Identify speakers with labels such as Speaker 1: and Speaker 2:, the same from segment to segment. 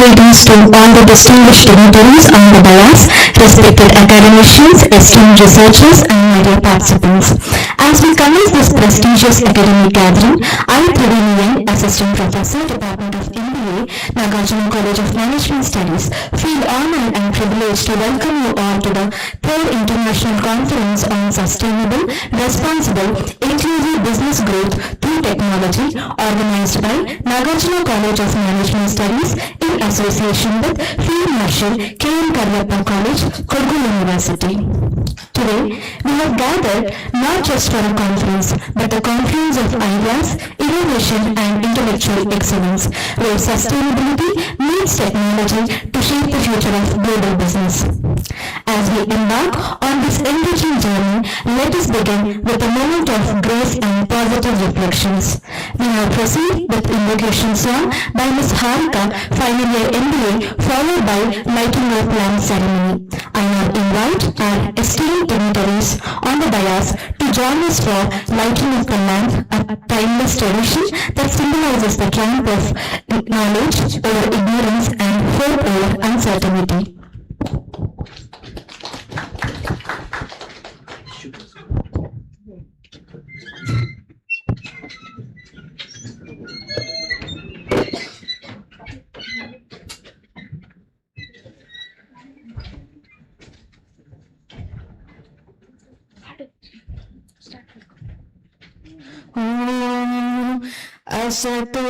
Speaker 1: Greetings to all the distinguished dignitaries on the dais, respected academicians, esteemed researchers, and my dear participants. As we commence this prestigious academic gathering, I, Thriveni, Assistant Professor, Department of MBA, NAGARJUNA College of Management Studies, feel honored and privileged to welcome you all to the 3rd International Conference on Sustainable, Responsible, Inclusive Business Growth through Technology, organized by NAGARJUNA College of Management Studies in association with Field Marshal, Cariappa College, Kodagu University. Today, we have gathered not just for a conference, but a confluence of ideas, innovation and intellectual excellence, where sustainability meets technology to shape the future of global business. As we embark on this enriching journey, let us begin with a moment of grace and positive reflections. We now proceed with invocation song by Ms. Harika, final year MBA, followed by lighting up lamp ceremony. I now invite our esteemed dignitaries on the dais to join us for lighting of the lamp, a timeless tradition that symbolizes the triumph of knowledge over ignorance and hope over uncertainty. Asato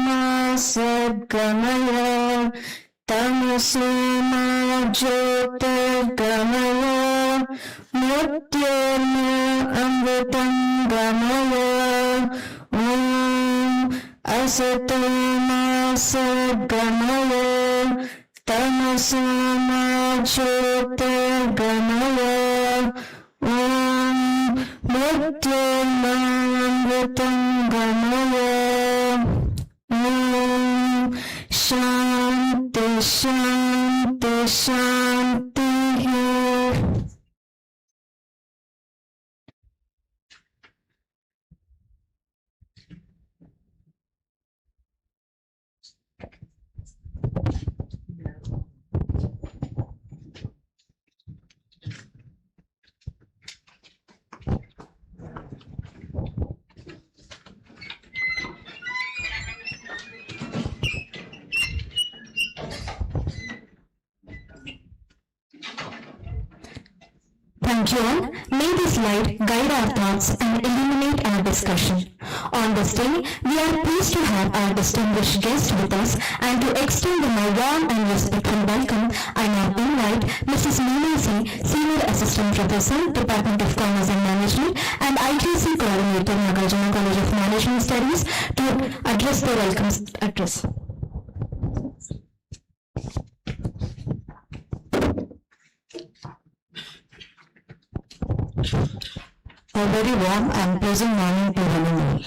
Speaker 1: ma sadgamaya tamaso ma jyotirgamaya mrityurma amritam gamaya. Asato ma sadgamaya tamaso ma jyotirgamaya mrityurma amritam gamaya. Shanti, Shanti, Shanti. Thank you all. May this light guide our thoughts and illuminate our discussion. On this day, we are pleased to have our distinguished guest with us, and to extend them a warm and respectful welcome, I now invite Mrs. Meena C, Senior Assistant Professor, Department of Commerce and Management, and IQAC Coordinator, NAGARJUNA College of Management Studies, to address the welcome address.
Speaker 2: A very warm and pleasant morning to one and all.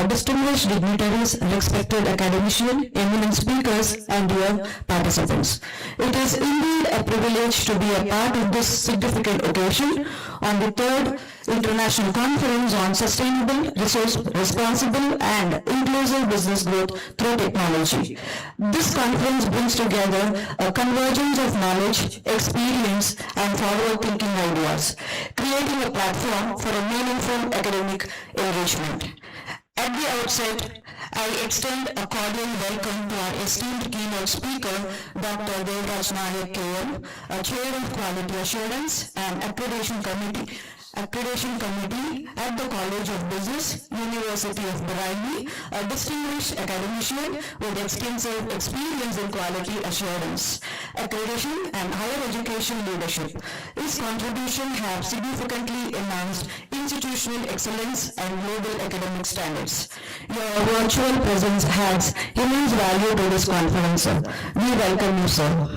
Speaker 2: Distinguished dignitaries, respected academicians, eminent speakers, and dear participants. It is indeed a privilege to be a part of this significant occasion on the 3rd International Conference on Sustainable, Responsible, and Inclusive Business Growth through Technology. This conference brings together a convergence of knowledge, experience, and forward-thinking ideas, creating a platform for a meaningful academic enrichment. At the outset, I extend a cordial welcome to our esteemed keynote speaker, Dr. Devraj Nayak KM, Chair of Quality Assurance and Accreditation Committee at the College of Business, University of Bareilly, a distinguished academician with extensive experience in quality assurance. accreditation and higher education leadership. His contribution have significantly enhanced institutional excellence and global academic standards. Your virtual presence adds immense value to this conference, sir. We welcome you, sir.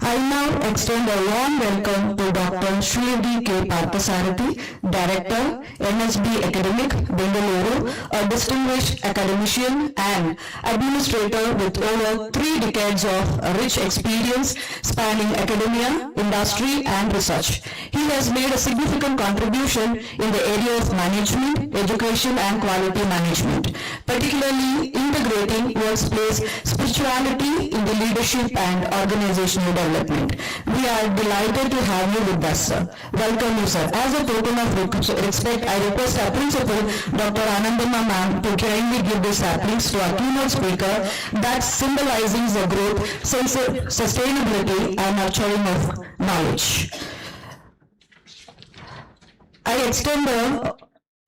Speaker 2: I now extend a warm welcome to Dr. Shridi K. Parthasarathy, Director, NSB Academic, Bengaluru, a distinguished academician and administrator with over 3 decades of rich experience spanning academia, industry, and research. He has made a significant contribution in the area of management, education, and quality management, particularly integrating workplace spirituality in the leadership and organizational development. We are delighted to have you with us, sir. Welcome you, sir. As a token of respect, I request our principal, Dr. Anandamma ma'am, to kindly give the saplings to our keynote speaker that symbolizes the growth, sustainability, and nurturing of knowledge. I extend a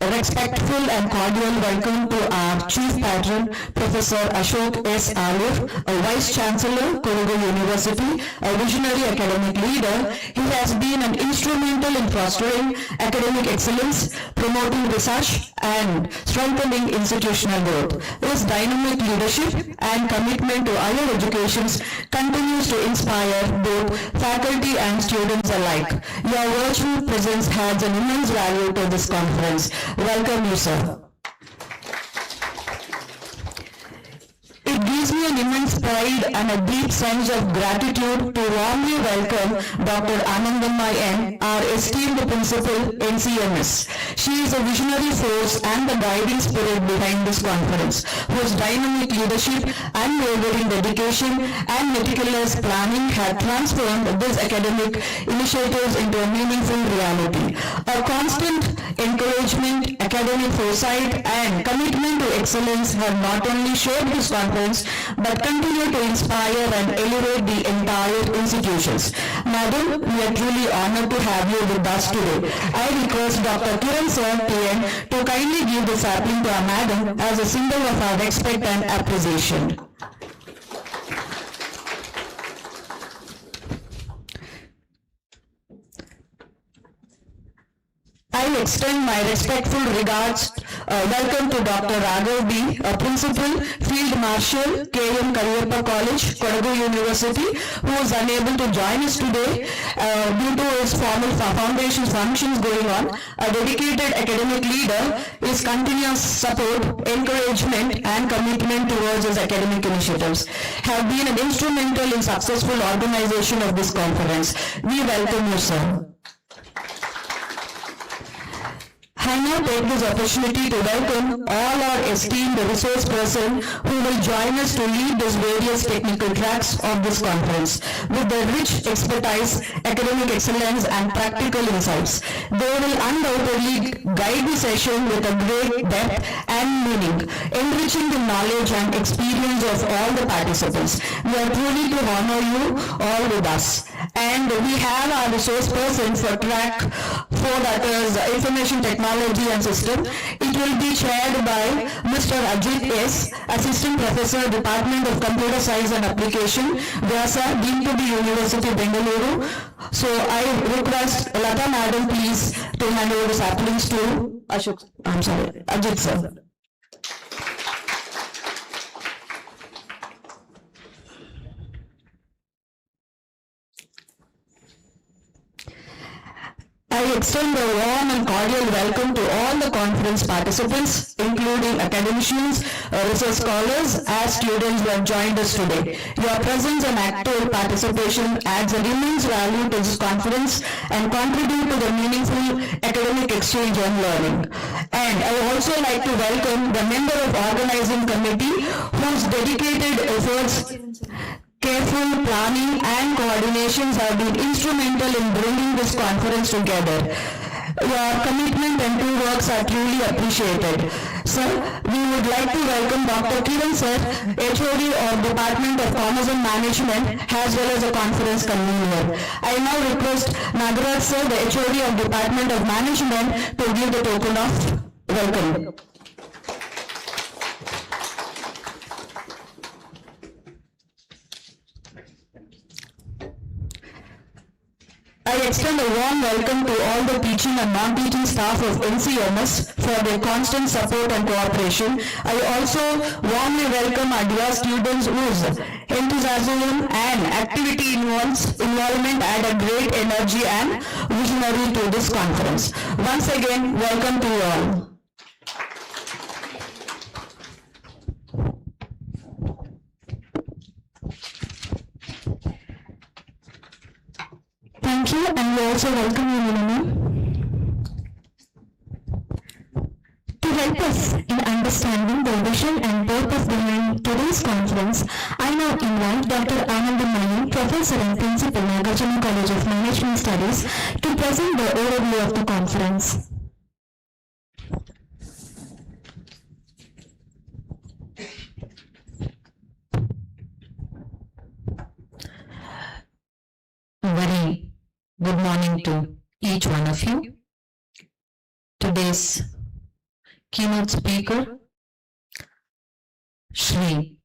Speaker 2: respectful and cordial welcome to our Chief Patron, Professor Ashok S. Alur, a Vice Chancellor, Kodagu University, a visionary academic leader. He has been an instrumental in fostering academic excellence, promoting research, and strengthening institutional growth. His dynamic leadership and commitment to higher education continues to inspire both faculty and students alike. Your virtual presence adds an immense value to this conference. Welcome you, sir. It gives me an immense pride and a deep sense of gratitude to warmly welcome Dr. Anandamma N., our esteemed principal, NCMS. She is a visionary force and the guiding spirit behind this conference, whose dynamic leadership, unwavering dedication, and meticulous planning have transformed these academic initiatives into a meaningful reality. A constant encouragement, academic foresight, and commitment to excellence have not only shaped this conference but continue to inspire and elevate the entire institutions. Madam, we are truly honored to have you with us today. I request Dr. Kiran Sir, TN, to kindly give the sapling to our madam as a symbol of our respect and appreciation. I extend my respectful regards, welcome to Dr. Raghav B., a Principal, Field Marshal, KM Cariappa College, Kodagu University, who is unable to join us today due to his formal foundation functions going on. A dedicated academic leader, his continuous support, encouragement, and commitment towards his academic initiatives have been an instrumental in successful organization of this conference. We welcome you, sir. I now take this opportunity to welcome all our esteemed resource persons who will join us to lead these various technical tracks of this conference. With their rich expertise, academic excellence, and practical insights, they will undoubtedly guide the session with a great depth and meaning, enriching the knowledge and experience of all the participants. We are truly to honor you all with us. And we have our resource person for track 4, that is Information Technology and System. It will be chaired by Mr. Ajit S., Assistant Professor, Department of Computer Science and Application, Vyasa, Dean to the University, Bengaluru. So I request Lata Madam please to hand over the saplings to Ajit sir. I extend a warm and cordial welcome to all the conference participants, including academicians, research scholars, as students who have joined us today. Your presence and active participation adds an immense value to this conference and contribute to the meaningful academic exchange and learning. And I would also like to welcome the member of organizing committee whose dedicated efforts, careful planning and coordinations have been instrumental in bringing this conference together. Your commitment and teamwork are truly appreciated. Sir, we would like to welcome Dr. Kiran Sir, HOD of Department of Commerce and Management, as well as a conference convener. I now request NAGARJUNA Sir, the HOD of Department of Management, to give the token of welcome. I extend a warm welcome to all the teaching and non-teaching staff of NCMS for their constant support and cooperation. I also warmly welcome our dear students whose enthusiasm and activity involvement add a great energy and visionary to this conference. Once again, welcome to you all.
Speaker 1: Thank you, and we also welcome you, Nilima. To help us in understanding the vision and purpose behind today's conference, I now invite Dr. Anandamani, Professor and Principal, NAGARJUNA College of Management Studies, to present the overview of the conference.
Speaker 3: Very good morning to each one of you. Today's keynote speaker, Srinidhi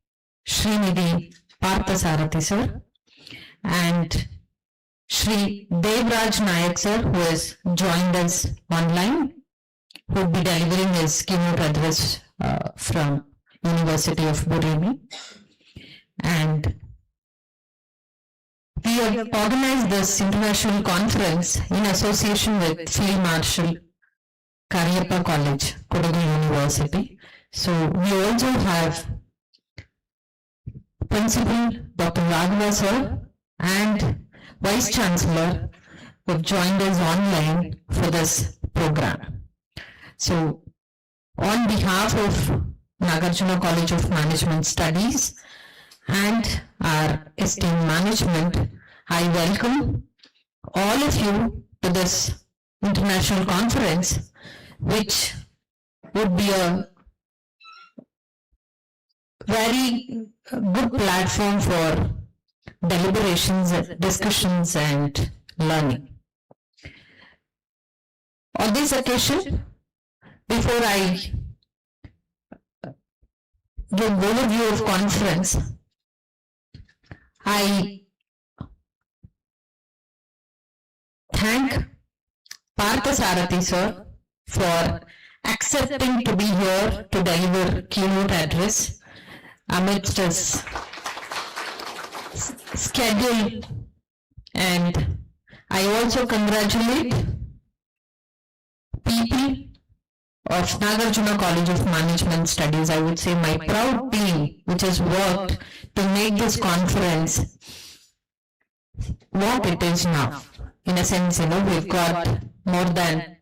Speaker 3: Parthasarathi sir, and Shri Devraj Nayak sir, who has joined us online, who will be delivering his keynote address from University of Borivali. And we have organized this international conference in association with Field Marshal, Cariappa College, Kodagu University. So we also have Principal Dr. Raghava sir and Vice Chancellor who have joined us online for this program. So on behalf of NAGARJUNA College of Management Studies and our esteemed management, I welcome all of you to this international conference, which would be a very good platform for deliberations, discussions, and learning. On this occasion, before I give overview of conference, I thank Parthasarathi sir for accepting to be here to deliver keynote address amidst his schedule, and I also congratulate people of NAGARJUNA College of Management Studies. I would say my proud team which has worked to make this conference what it is now. In a sense, we've got more than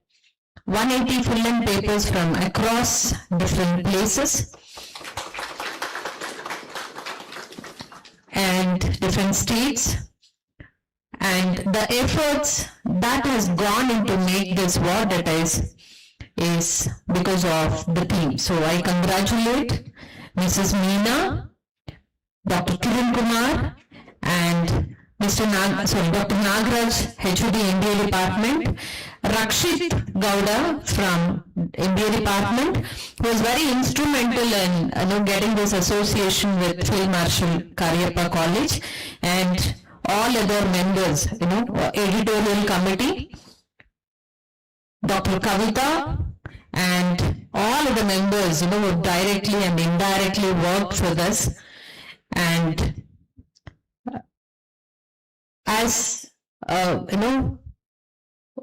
Speaker 3: 180 full-length papers from across different places and different states, and the efforts that has gone into make this what it is because of the team. So I congratulate Mrs. Meena, Dr. Kiran Kumar, and Dr. Nagaraj, HOD MBA Department, Rakshit Gowda from MBA Department, who was very instrumental in getting this association with Field Marshal Cariappa College, and all other members, editorial committee, Dr. Kavita, and all of the members, who directly and indirectly worked for this. And as all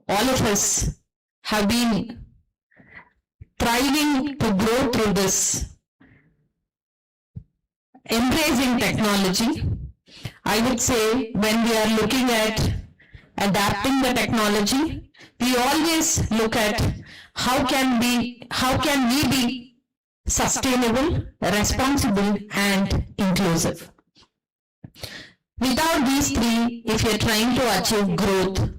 Speaker 3: of us have been thriving to grow through this embracing technology, I would say when we are looking at adapting the technology, we always look at how can we be sustainable, responsible, and inclusive. Without these three, if you're trying to achieve growth,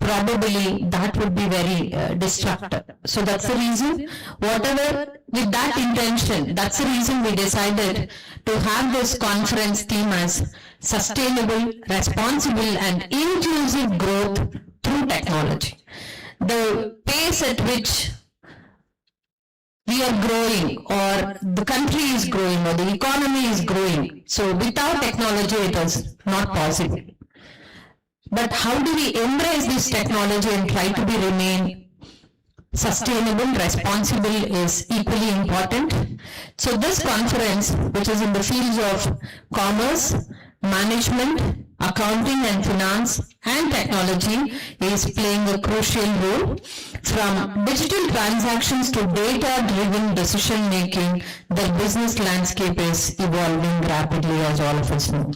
Speaker 3: probably that would be very destructive. So that's the reason, with that intention, that's the reason we decided to have this conference theme as sustainable, responsible, and inclusive growth through technology. The pace at which we are growing, or the country is growing, or the economy is growing, so without technology it is not possible. But how do we embrace this technology and try to remain sustainable, responsible is equally important. So this conference, which is in the fields of commerce, management, accounting and finance and technology, is playing a crucial role. From digital transactions to data-driven decision making, the business landscape is evolving rapidly, as all of us know.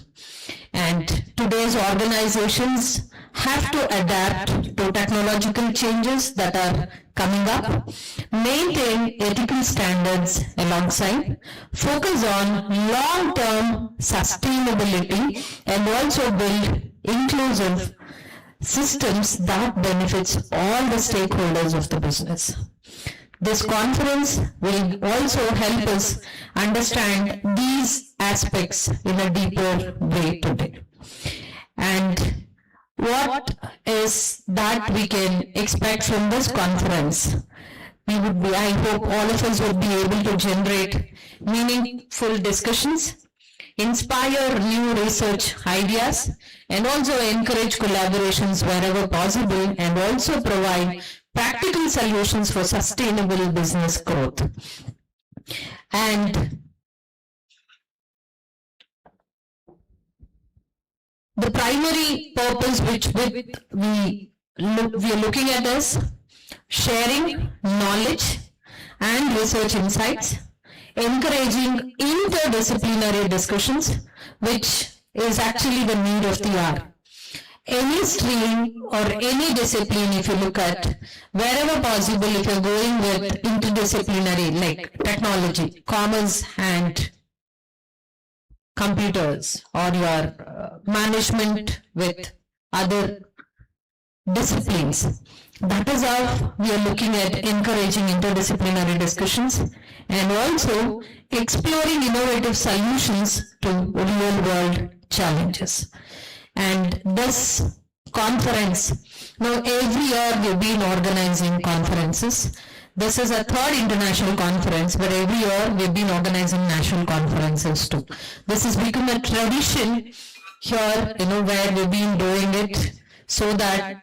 Speaker 3: And today's organizations have to adapt to technological changes that are coming up, maintain ethical standards alongside, focus on long-term sustainability, and also build inclusive systems that benefits all the stakeholders of the business. This conference will also help us understand these aspects in a deeper way today. And what is that we can expect from this conference? I hope all of us would be able to generate meaningful discussions, inspire new research ideas, and also encourage collaborations wherever possible, and also provide practical solutions for sustainable business growth. And the primary purpose which we are looking at is sharing knowledge and research insights, encouraging interdisciplinary discussions, which is actually the need of the hour. Any stream or any discipline, if you look at, wherever possible, if you're going with interdisciplinary like technology, commerce and computers, or your management with other disciplines, that is how we are looking at encouraging interdisciplinary discussions and also exploring innovative solutions to real world challenges. And this conference, now every year we've been organizing conferences. This is a third international conference, but every year we've been organizing national conferences too. This has become a tradition here, where we've been doing it so that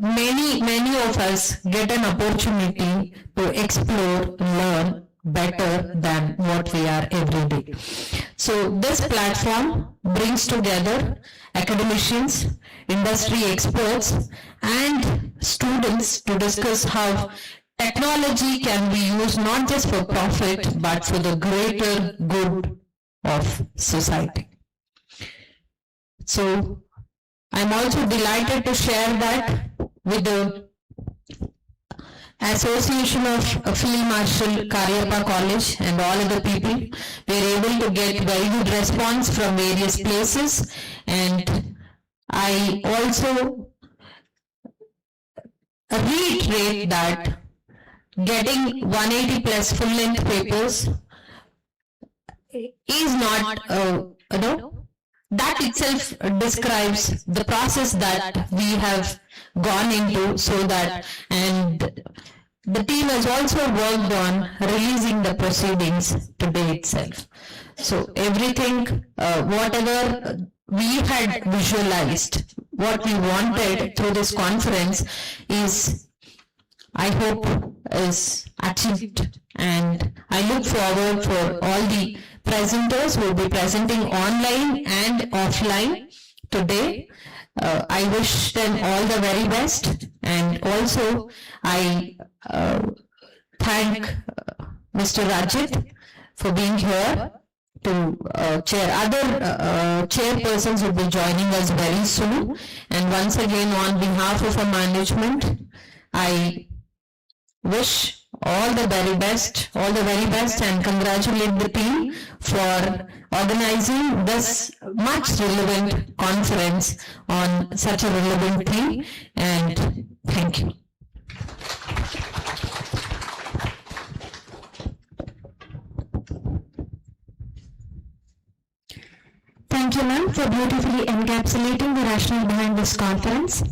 Speaker 3: many of us get an opportunity to explore, learn better than what we are every day. So this platform brings together academicians, industry experts, and students to discuss how technology can be used not just for profit, but for the greater good of society. So I'm also delighted to share that with the Association of Field Marshal Cariappa College and all other people. We are able to get very good response from various places, and I also reiterate that getting 180 plus full-length papers is not, that itself describes the process that we have gone into, so that, and the team has also worked on releasing the proceedings today itself. So everything, whatever we had visualized, what we wanted through this conference is, I hope, is achieved, and I look forward for all the presenters who will be presenting online and offline today. I wish them all the very best, and also I thank Mr. Rajit for being here to chair. Other chairpersons will be joining us very soon, and once again on behalf of our management, I wish all the very best, and congratulate the team for organizing this much relevant conference on such a relevant theme, and thank you.
Speaker 1: Thank you, ma'am, for beautifully encapsulating the rationale behind this conference.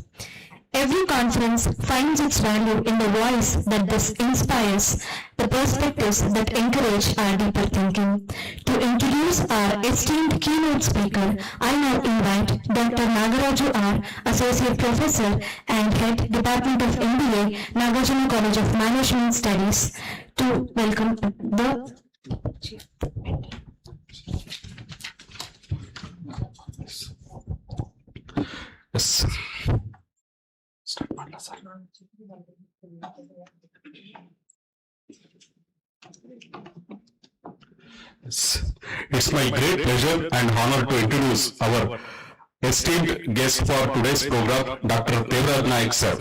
Speaker 1: Every conference finds its value in the voice that inspires the perspectives that encourage our deeper thinking. To introduce introduce our esteemed keynote speaker, I now invite Dr. Nagaraju R, Associate Professor and Head Department of MBA, NAGARJUNA College of Management Studies, to welcome the
Speaker 4: Yes. Yes. It's my great pleasure and honor to introduce our esteemed guest for today's program, Dr. Devraj Naik sir.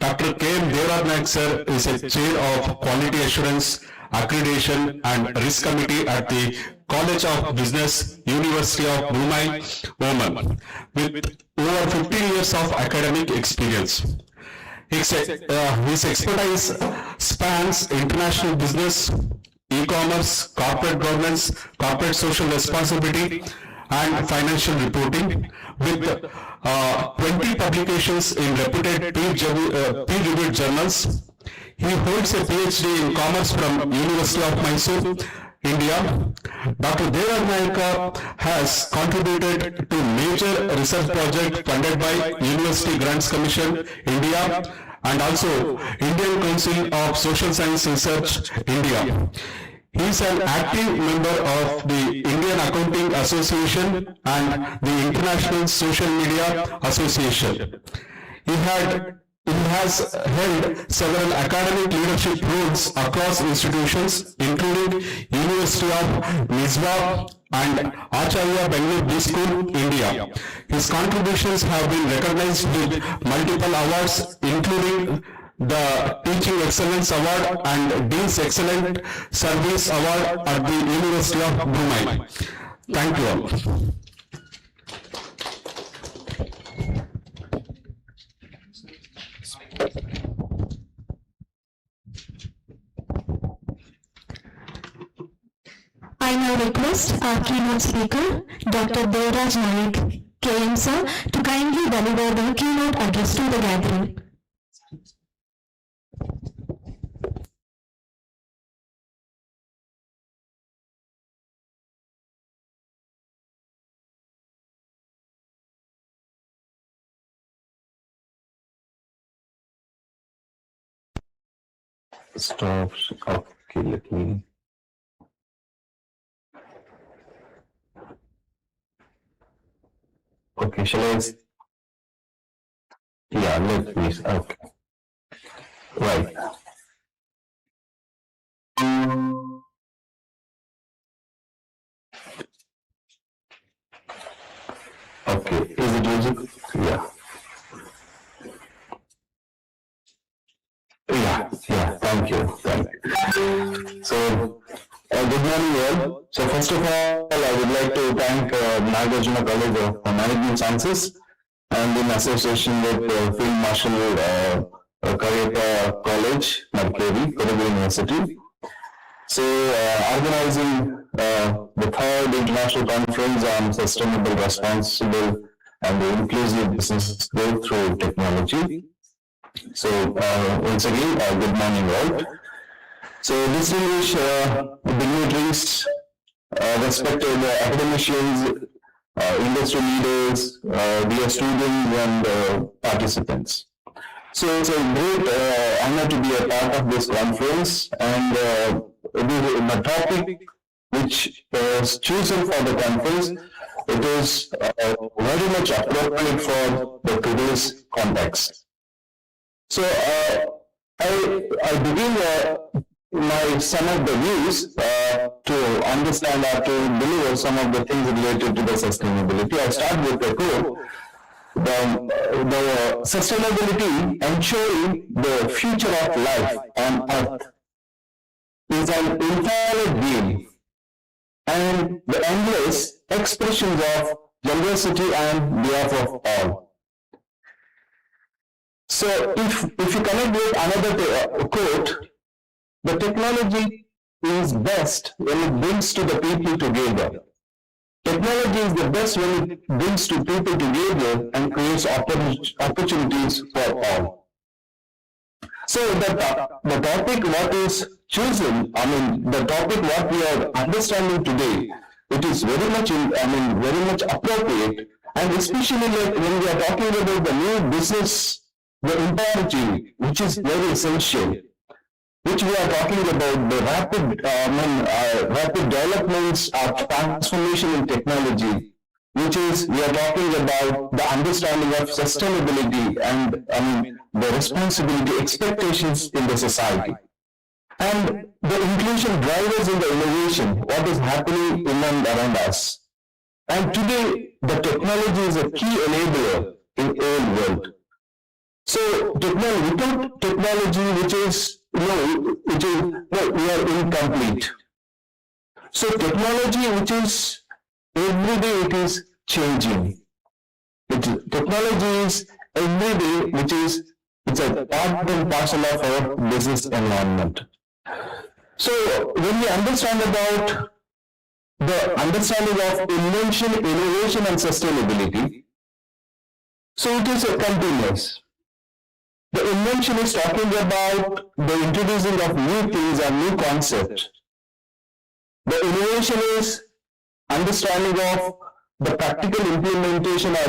Speaker 4: Dr. K.M. Devraj Naik sir is a chair of Quality Assurance, Accreditation and Risk Committee at the College of Business, University of Brunei, Oman, with over 15 years of academic experience. His expertise spans international business, e-commerce, corporate governance, corporate social responsibility, and financial reporting, with 20 publications in reputed peer-reviewed journals. He holds a PhD in commerce from University of Mysore, India. Dr. Devraj Naik has contributed to major research projects funded by University Grants Commission, India, and also Indian Council of Social Science Research, India. He is an active member of the Indian Accounting Association and the International Social Media Association. He has held several academic leadership roles across institutions, including University of Misbah and Acharya Bangalore B School, India. His contributions have been recognized with multiple awards, including the Teaching Excellence Award and Dean's Excellent Service Award at the University of Brunei. Thank you all.
Speaker 1: I now request our keynote speaker, Dr. Devraj Naik, KM sir, to kindly deliver the keynote address to the gathering.
Speaker 4: Stop. Okay, let me. Okay, shall I? Yeah, let me. Okay. Right. Okay, is it using? Yeah. Yeah, thank you. So, good morning all. So first of all, I would like to thank NAGARJUNA College of Management Sciences and in association with Field Marshal Cariappa College, Madikeri, Kodagu University. So, organizing the third international conference on sustainable, responsible and inclusive business growth through technology. So, once again, good morning all. So, distinguished dignitaries, respected academicians, industry leaders, dear students and participants. So, it's a great honor to be a part of this conference, and the topic which was chosen for the conference, it is very much appropriate for the today's context. So, I begin some of the views to understand or to deliver some of the things related to the sustainability. I start with the quote. The sustainability ensuring the future of life on earth is an infinite being and the endless expressions of generosity and behalf of all. So if you connect with another quote, the technology is best when it brings to the people together. Technology is the best when it brings to people together and creates opportunities for all. So the topic what is chosen, the topic what we are understanding today
Speaker 5: it is very much, very much appropriate, and especially like when we are talking about the new business, the empowering, which is very essential, which we are talking about the rapid developments of transformation in technology, which is we are talking about the understanding of sustainability and the responsibility expectations in the society. And the inclusion drivers in the innovation, what is happening in and around us. And today, the technology is a key enabler in all world. So, without technology, we are incomplete. So, technology, which is every day, it is changing. Technology is every day, it's a part and parcel of our business environment. So when we understand about the understanding of invention, innovation and sustainability, so it is a continuous. The invention is talking about the introducing of new things and new concepts. The innovation is understanding of the practical implementation or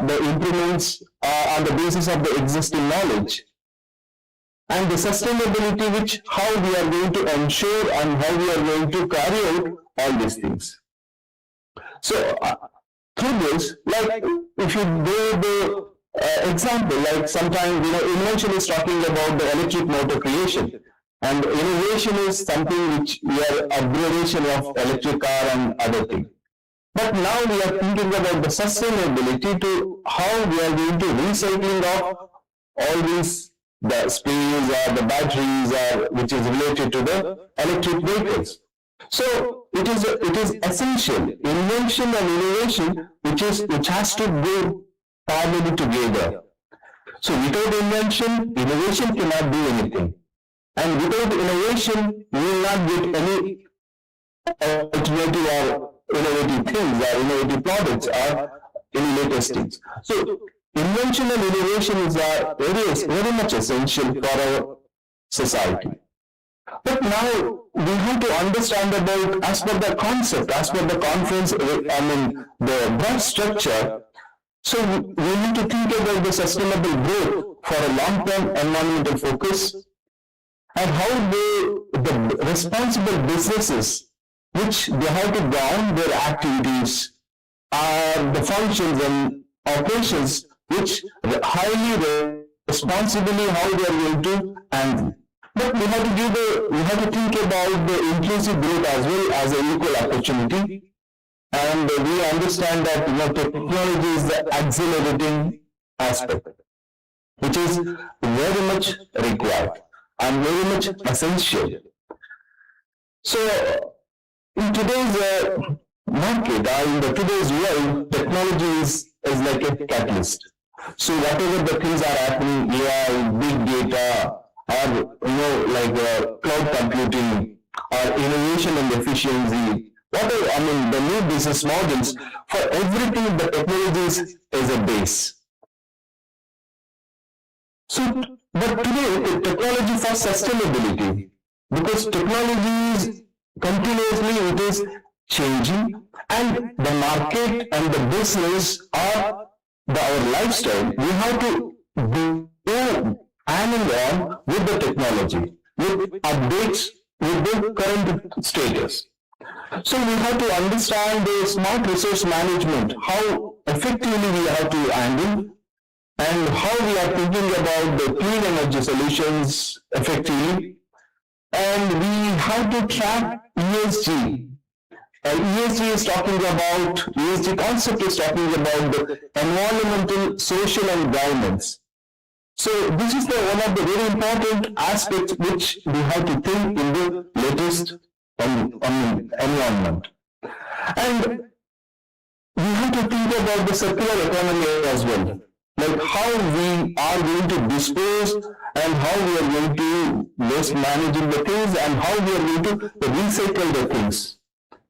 Speaker 5: the implements on the basis of the existing knowledge. And the sustainability, which how we are going to ensure and how we are going to carry out all these things. So through this, like if you do the example, like sometimes invention is talking about the electric motor creation, and innovation is something which we are upgradation of electric car and other things. But now we are thinking about the sustainability to how we are going to recycling of all these the space or the batteries which is related to the electric vehicles. So it is essential invention and innovation which has to go parallel together. So without invention, innovation cannot do anything, and without innovation, we will not get any alternative or innovative things or innovative products or any latest things. So invention and innovation is very much essential for our society. But now we have to understand about, as per the concept, as per the conference, the broad structure. So we need to think about the sustainable growth for a long-term environmental focus, and how the responsible businesses, which they have to go on their activities, the functions and operations, which highly responsibly how they are going to handle. But we have to think about the inclusive growth as well as an equal opportunity. And we understand that technology is the accelerating aspect, which is very much required and very much essential. So in today's market, in today's world, technology is like a catalyst. So whatever the things are happening, AI, big data, or cloud computing, or innovation and efficiency, whatever, the new business models, for everything the technology is a base. So, but today, technology for sustainability, because technology is continuously, it is changing, and the market and the business or our lifestyle, we have to go hand in hand with the technology, with updates, with the current status. So we have to understand the smart resource management, how effectively we have to handle, and how we are thinking about the clean energy solutions effectively. And we have to track ESG. ESG concept is talking about the environmental, social and governance. So this is one of the very important aspects which we have to think in the latest environment. And we have to think about the circular economy as well, like how we are going to dispose and how we are going to waste managing the things and how we are going to recycle the things.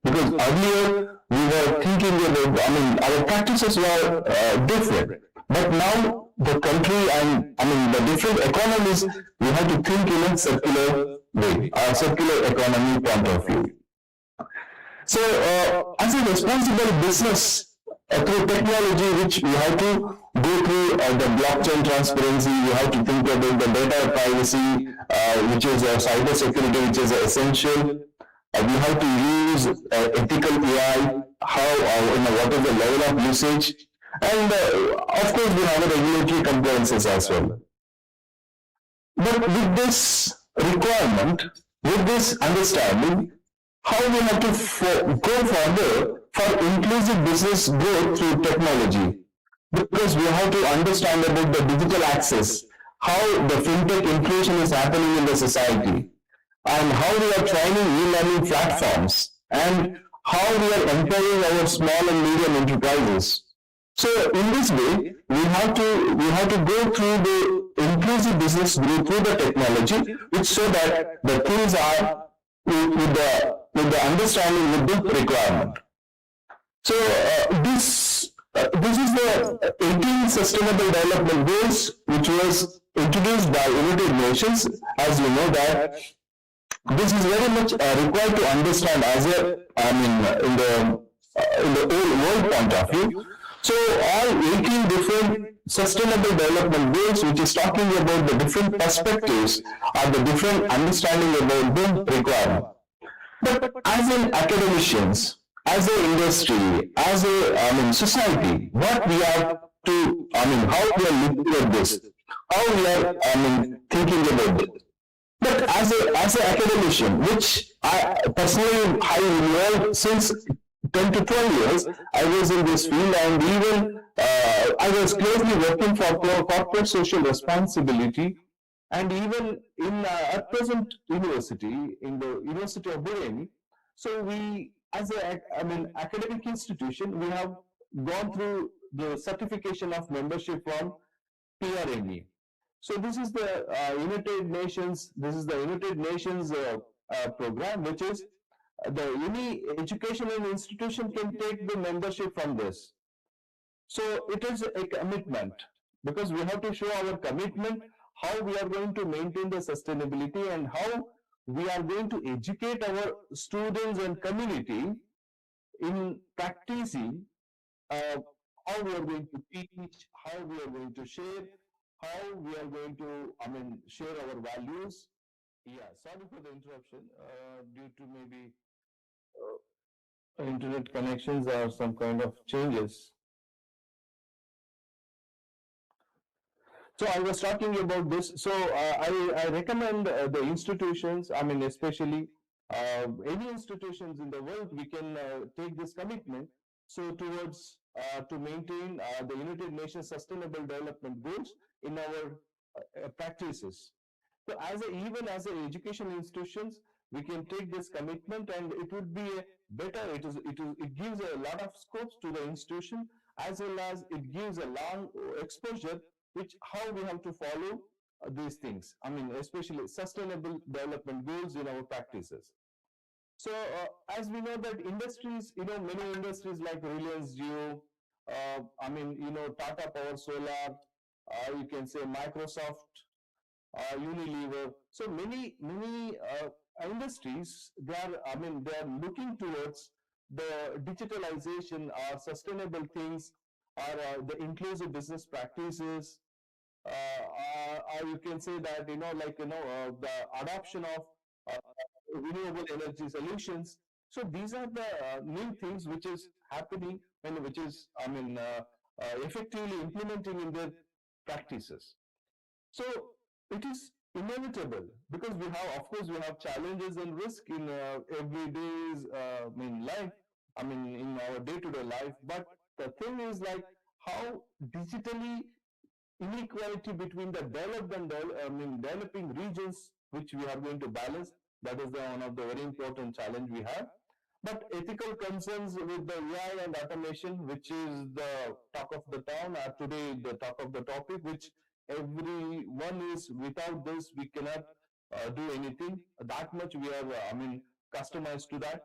Speaker 5: Because earlier we were thinking about, our practices were different, but now the country and the different economies, we have to think in a circular way, a circular economy point of view. So, as a responsible business, through technology, which we have to go through the blockchain transparency, we have to think about the data privacy, which is cyber security, which is essential. We have to use ethical AI, how, what is the level of usage, and of course, we have the regulatory compliances as well. But with this requirement, with this understanding, how we have to go further for inclusive business growth through technology. Because we have to understand about the digital access, how the fintech inclusion is happening in the society, and how we are training e-learning platforms, and how we are empowering our small and medium enterprises. So in this way, we have to go through the inclusive business growth through the technology, which so that the things are with the understanding with the requirement. So this is the 18 Sustainable Development Goals, which was introduced by United Nations. As you know that this is very much required to understand as a, in the whole world point of view. So all 18 different sustainable development goals, which is talking about the different perspectives or the different understanding about the requirement. But as in academicians, as an industry, as a society, what we have to, how we are looking at this, how we are, thinking about it. But as an academician, which I personally have involved since 10 to 12 years, I was in this field, and even I was closely working for corporate social responsibility, and even in at present university, in the University of Bahrain. So we, as a academic institution, we have gone through the certification of membership from PRME. So this is the United Nations. This is the United Nations program, which is any educational institution can take the membership from this. So it is a commitment, because we have to show our commitment, how we are going to maintain the sustainability, and how we are going to educate our students and community in practicing how we are going to teach, how we are going to share, how we are going to, share our values. Yeah, sorry for the interruption, due to maybe internet connections or some kind of changes. So I was talking about this. So I recommend the institutions, especially any institutions in the world, we can take this commitment. So towards to maintain the United Nations Sustainable Development Goals in our practices. So even as an educational institutions, we can take this commitment, and it would be better. It gives a lot of scopes to the institution, as well as it gives a long exposure, which how we have to follow these things. Especially sustainable development goals in our practices. So as we know that industries, many industries like Reliance Jio, Tata Power Solar, you can say Microsoft, Unilever. So many industries, they are looking towards the digitalization or sustainable things, or the inclusive business practices, or you can say that the adoption of renewable energy solutions. So these are the new things which is happening, and which is effectively implementing in their practices. So it is inevitable, because we have, of course, we have challenges and risk in everyday's life, in our day-to-day life. But the thing is, like, how digitally inequality between the developed and developing regions, which we are going to balance, that is one of the very important challenge we have. But ethical concerns with the AI and automation, which is the talk of the town, are today the talk of the topic, which everyone is, without this we cannot do anything. That much we are, customized to that.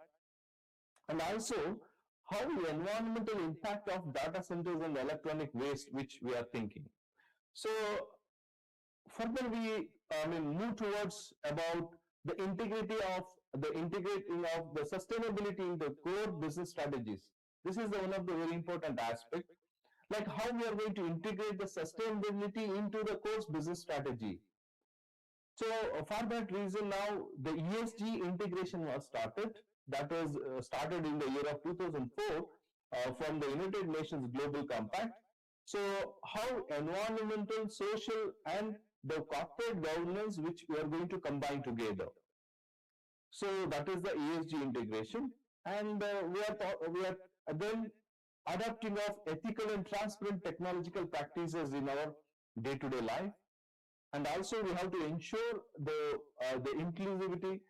Speaker 5: And also, how the environmental impact of data centers and electronic waste, which we are thinking. So further we move towards about the integrity of the integrating of the sustainability in the core business strategies. This is one of the very important aspect, like how we are going to integrate the sustainability into the core business strategy. So for that reason now the ESG integration was started. That was started in the year of 2004 from the United Nations Global Compact. So how environmental, social and the corporate governance which we are going to combine together. So that is the ESG integration, and we are then adapting of ethical and transparent technological practices in our day-to-day life, and also we have to ensure the inclusivity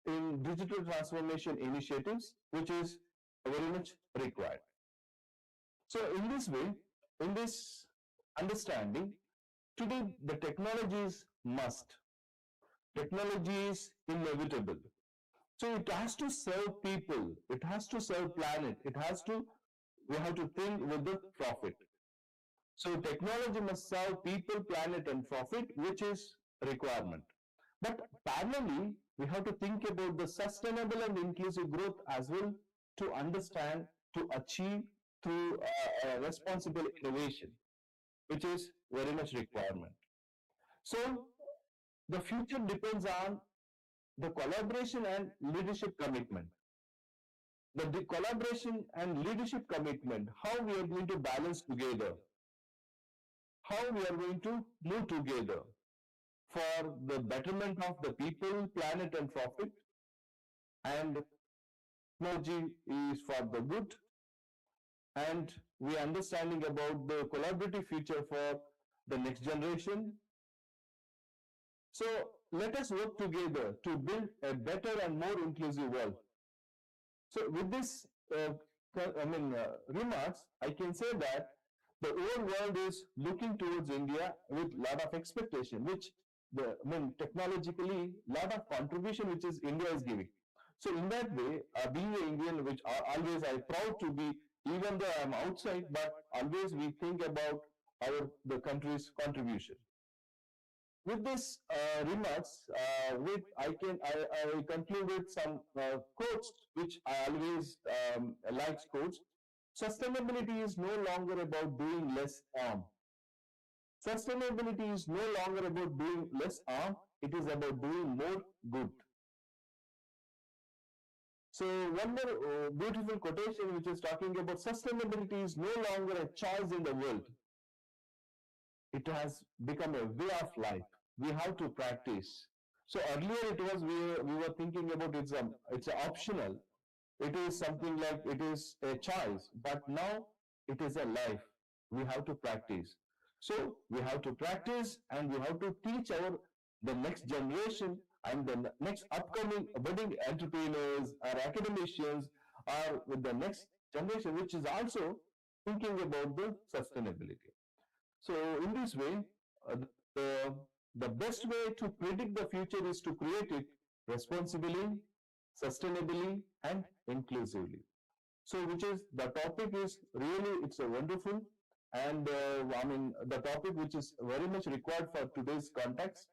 Speaker 5: in digital transformation initiatives, which is very much required. So in this way, in this understanding, today the technology is must. Technology is inevitable. So it has to serve people, it has to serve planet, we have to think with the profit. So technology must serve people, planet and profit, which is requirement. But parallelly, we have to think about the sustainable and inclusive growth as well, to understand, to achieve through responsible innovation, which is very much requirement. So the future depends on the collaboration and leadership commitment. The collaboration and leadership commitment, how we are going to balance together, how we are going to move together for the betterment of the people, planet and profit, and technology is for the good, and we are understanding about the collaborative future for the next generation. So let us work together to build a better and more inclusive world. So with this remarks, I can say that the whole world is looking towards India with lot of expectation, which technologically lot of contribution which is India is giving. So in that way, being an Indian, which always I proud to be, even though I am outside, but always we think about the country's contribution. With this remarks, I conclude with some quotes which I always like quotes. Sustainability is no longer about doing less harm. Sustainability is no longer about doing less harm. It is about doing more good. So one more beautiful quotation which is talking about sustainability is no longer a choice in the world. It has become a way of life. We have to practice. So earlier it was we were thinking about it's optional. It is something like it is a choice, but now it is a life. We have to practice. So we have to practice and we have to teach the next generation and the next upcoming budding entrepreneurs or academicians or with the next generation, which is also thinking about the sustainability. So in this way, the best way to predict the future is to create it responsibly, sustainably and inclusively. So which is the topic is really, it's a wonderful and the topic which is very much required for today's context.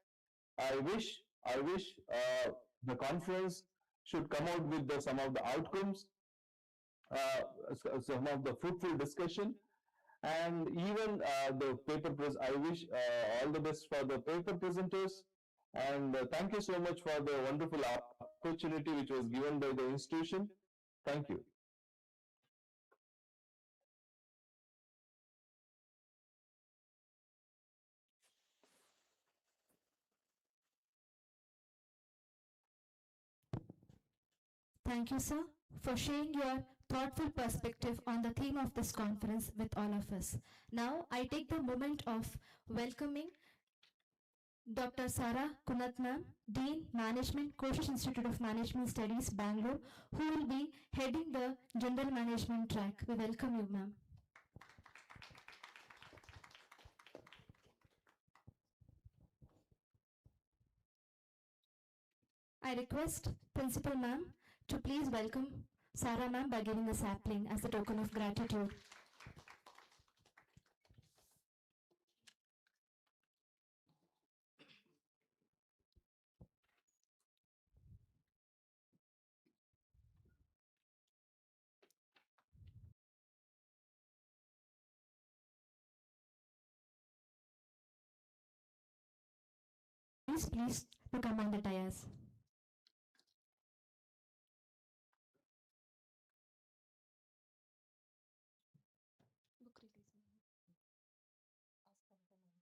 Speaker 5: I wish the conference should come out with some of the outcomes, some of the fruitful discussion, and even the paper press. I wish all the best for the paper presenters, and thank you so much for the wonderful opportunity which was given by the institution. Thank you.
Speaker 1: Thank you, sir, for sharing your thoughtful perspective on the theme of this conference with all of us. Now, I take the moment of welcoming Dr. Sara Kunath ma'am, Dean Management, Koshish Institute of Management Studies, Bangalore, who will be heading the General Management track. We welcome you, ma'am. I request Principal ma'am to please welcome Sara ma'am by giving a sapling as a token of gratitude. please to come on the dais.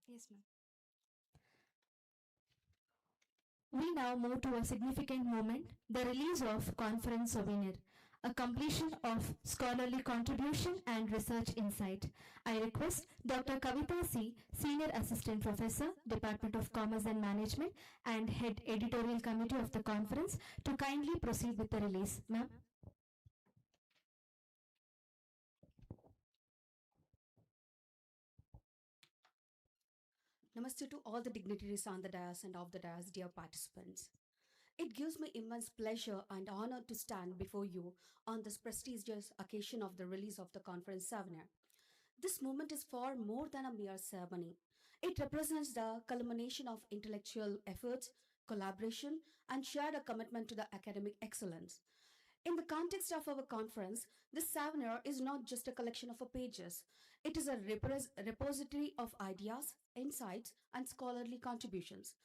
Speaker 1: Yes, ma'am. We now move to a significant moment, the release of conference souvenir, a completion of scholarly contribution and research insight. I request Dr. Kavita C., Senior Assistant Professor, Department of Commerce and Management and Head Editorial Committee of the conference to kindly proceed with the release. Ma'am.
Speaker 6: Namaste to all the dignitaries on the dais and off the dais, dear participants. It gives me immense pleasure and honor to stand before you on this prestigious occasion of the release of the conference souvenir. This moment is far more than a mere ceremony. It represents the culmination of intellectual efforts, collaboration, and shared commitment to the academic excellence. In the context of our conference, this souvenir is not just a collection of pages. It is a repository of ideas, insights, and scholarly contributions.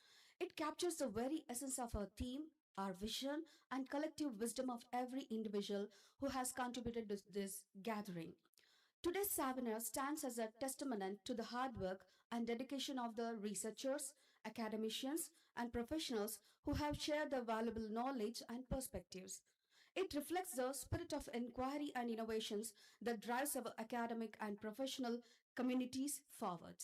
Speaker 6: It captures the very essence of our theme, our vision, and collective wisdom of every individual who has contributed to this gathering. Today's souvenir stands as a testament to the hard work and dedication of the researchers, academicians, and professionals who have shared their valuable knowledge and perspectives. It reflects the spirit of inquiry and innovations that drives our academic and professional communities forward.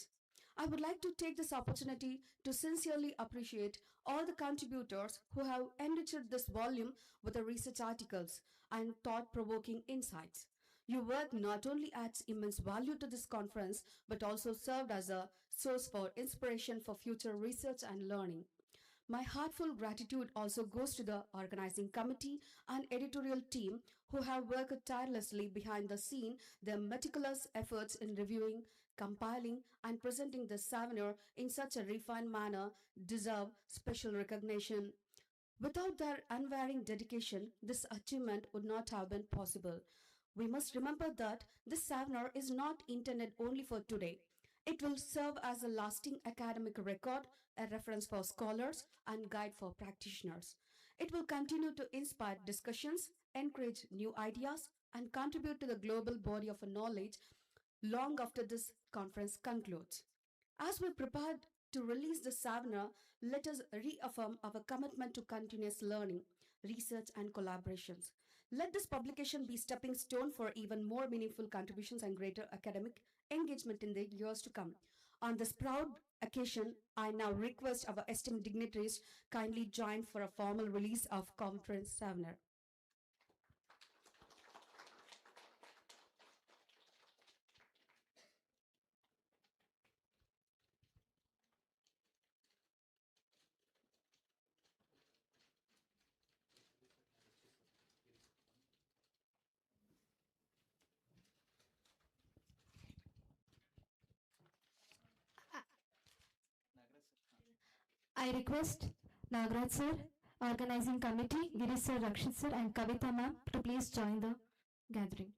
Speaker 6: I would like to take this opportunity to sincerely appreciate all the contributors who have enriched this volume with the research articles and thought-provoking insights. Your work not only adds immense value to this conference, but also served as a source for inspiration for future research and learning. My heartfelt gratitude also goes to the organizing committee and editorial team who have worked tirelessly behind the scene. Their meticulous efforts in reviewing, compiling, and presenting the souvenir in such a refined manner deserve special recognition. Without their unwavering dedication, this achievement would not have been possible. We must remember that this souvenir is not intended only for today. It will serve as a lasting academic record, a reference for scholars, and guide for practitioners. It will continue to inspire discussions, encourage new ideas, and contribute to the global body of knowledge long after this conference concludes. As we prepare to release the souvenir, let us reaffirm our commitment to continuous learning, research, and collaborations. Let this publication be a stepping stone for even more meaningful contributions and greater academic engagement in the years to come. On this proud occasion, I now request our esteemed dignitaries kindly join for a formal release of conference souvenir.
Speaker 1: I request Nagaraj sir, organizing committee, Girish sir, Rakshit sir, and Kavita ma'am to please join the gathering.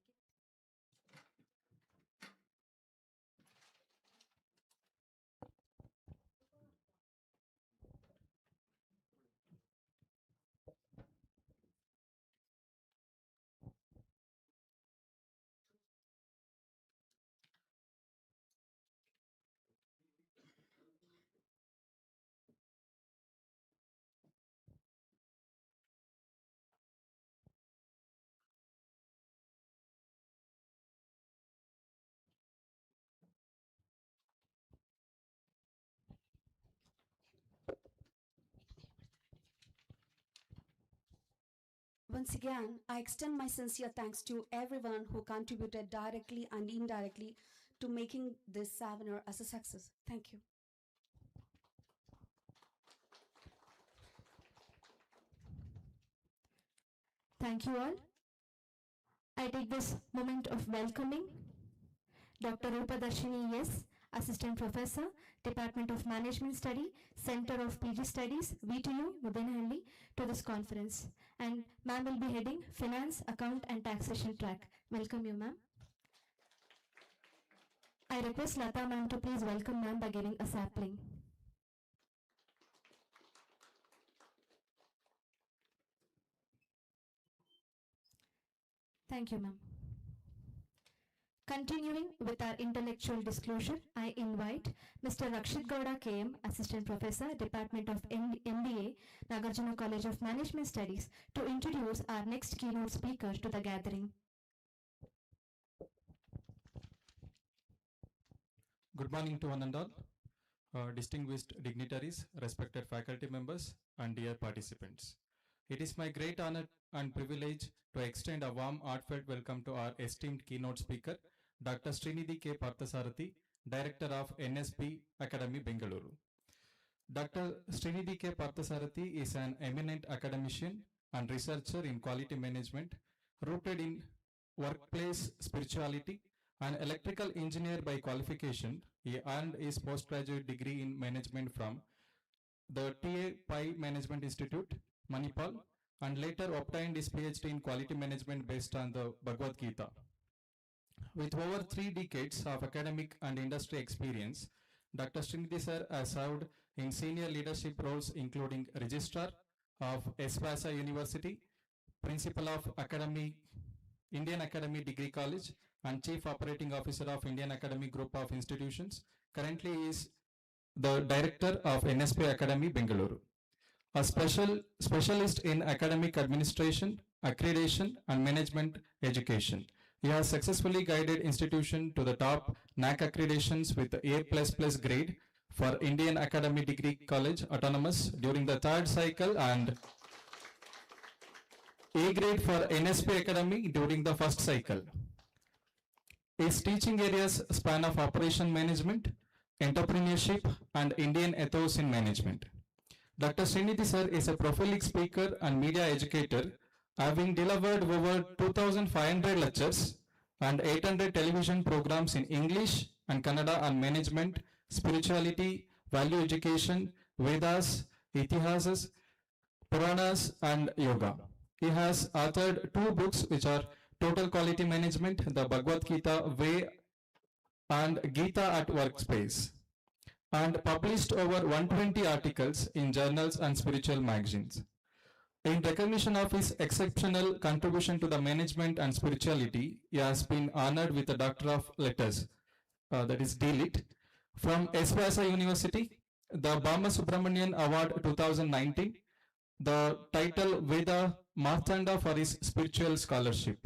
Speaker 6: Once again, I extend my sincere thanks to everyone who contributed directly and indirectly to making this souvenir as a success. Thank you.
Speaker 1: Thank you all. I take this moment of welcoming Dr. Rupadarshini S., Assistant Professor, Department of Management Study, Center of PG Studies, VTU, Mudenahalli, to this conference. And ma'am will be heading Finance, Account and Taxation track. Welcome you, ma'am. I request Lata ma'am to please welcome ma'am by giving a sapling. Thank you, ma'am. Continuing with our intellectual disclosure, I invite Mr. Rakshit Gowda KM, Assistant Professor, Department of MBA, NAGARJUNA College of Management Studies, to introduce our next keynote speaker to the gathering.
Speaker 7: Good morning to one and all, distinguished dignitaries, respected faculty members, and dear participants. It is my great honor and privilege to extend a warm, heartfelt welcome to our esteemed keynote speaker, Dr. Srinidhi K. Parthasarathi, Director of NSP Academy, Bengaluru. Dr. Srinidhi K. Parthasarathi is an eminent academician and researcher in quality management, rooted in workplace spirituality. An electrical engineer by qualification, he earned his postgraduate degree in management from the TA Pai Management Institute, Manipal, and later obtained his PhD in quality management based on the Bhagavad Gita. With over 3 decades of academic and industry experience, Dr. Srinidhi sir has served in senior leadership roles including Registrar of Eswasa University, Principal of Indian Academy Degree College, and Chief Operating Officer of Indian Academy Group of Institutions. Currently he is the Director of NSP Academy, Bengaluru. A specialist in academic administration, accreditation, and management education. He has successfully guided institution to the top NAC accreditations with the A++ grade for Indian Academy Degree College Autonomous during the 3rd cycle and A grade for NSP Academy during the 1st cycle. His teaching areas span of operation management, entrepreneurship, and Indian ethos in management. Dr. Srinidhi sir is a prolific speaker and media educator, having delivered over 2,500 lectures and 800 television programs in English and Kannada on management, spirituality, value education, Vedas, Itihasas, Puranas, and yoga. He has authored 2 books which are Total Quality Management, the Bhagavad Gita Way, and Gita at Workspace, and published over 120 articles in journals and spiritual magazines. In recognition of his exceptional contribution to the management and spirituality, he has been honored with the Doctor of Letters, that is D.Lit, from Eswasa University, the Bama Subramanian Award 2019, the title Veda Martanda for his spiritual scholarship.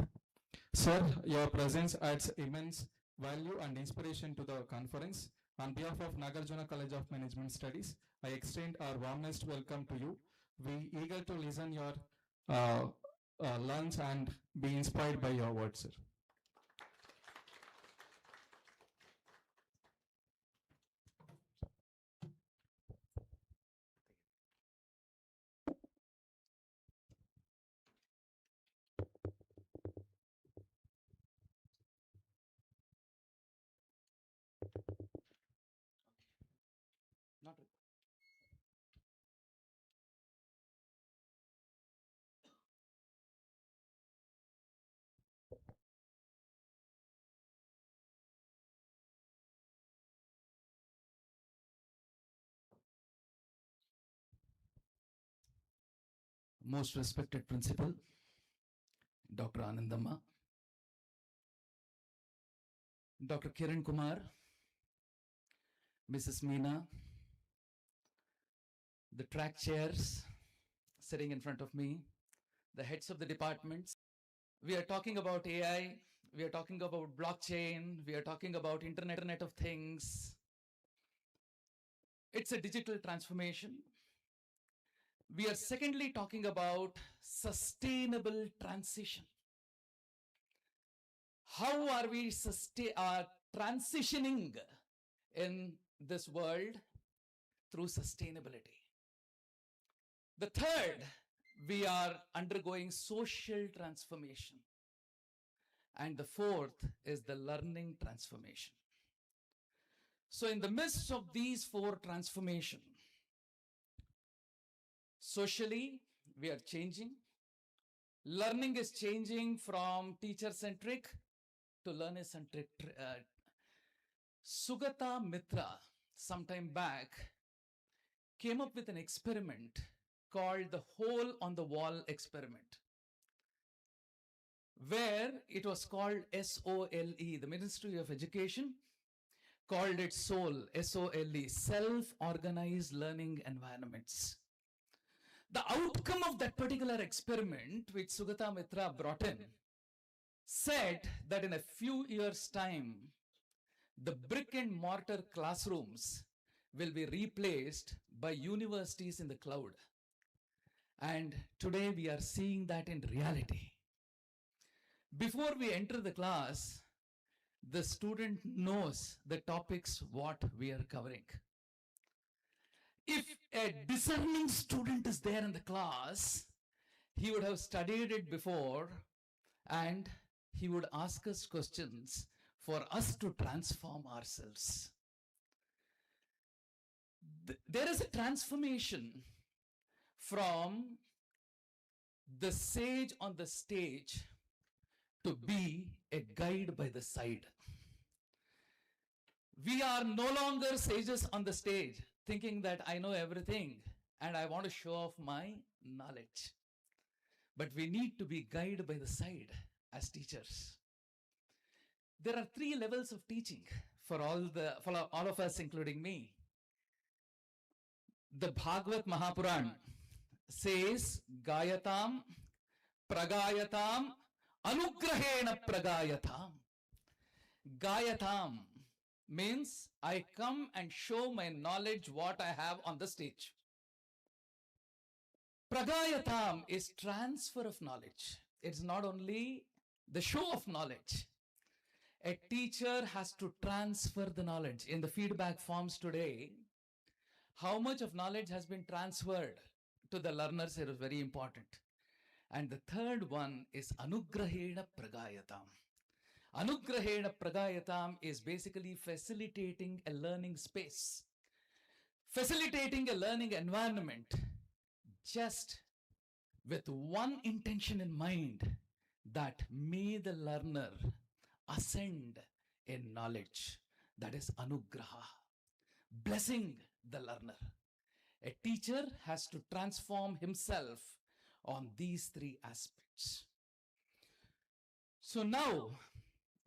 Speaker 7: Sir, your presence adds immense value and inspiration to the conference. On behalf of NAGARJUNA College of Management Studies, I extend our warmest welcome to you. We eager to listen your learns and be inspired by your words, sir.
Speaker 8: Most respected Principal, Dr. Anandamma, Dr. Kiran Kumar, Mrs. Meena, the track chairs sitting in front of me, the heads of the departments. We are talking about AI, we are talking about blockchain, we are talking about Internet of Things. It's a digital transformation. We are secondly talking about sustainable transition. How are we transitioning in this world? Through sustainability. The third, we are undergoing social transformation. And the fourth is the learning transformation. So in the midst of these 4 transformations, socially, we are changing. Learning is changing from teacher-centric to learner-centric. Sugata Mitra, sometime back, came up with an experiment called the hole on the wall experiment, where it was called SOLE. The Ministry of Education called it SOLE, SOLE, self-organized learning environments. The outcome of that particular experiment, which Sugata Mitra brought in, said that in a few years' time, the brick and mortar classrooms will be replaced by universities in the cloud. And today we are seeing that in reality. Before we enter the class, the student knows the topics what we are covering. If a discerning student is there in the class, he would have studied it before and he would ask us questions for us to transform ourselves. There is a transformation from the sage on the stage to be a guide by the side. We are no longer sages on the stage thinking that I know everything and I want to show off my knowledge. But we need to be guided by the side as teachers. There are 3 levels of teaching for all of us, including me. The Bhagavad Mahapuran says, Gayatam, Pragayatam, Anugrahena Pragayatam. Gayatam means I come and show my knowledge what I have on the stage. Pragayatam is transfer of knowledge. It's not only the show of knowledge. A teacher has to transfer the knowledge. In the feedback forms today, how much of knowledge has been transferred to the learners? It is very important. And the third one is Anugrahena Pragayatam. Anugrahena Pragayatam is basically facilitating a learning space, facilitating a learning environment, just with one intention in mind, that may the learner ascend in knowledge. That is Anugraha, blessing the learner. A teacher has to transform himself on these 3 aspects. So now,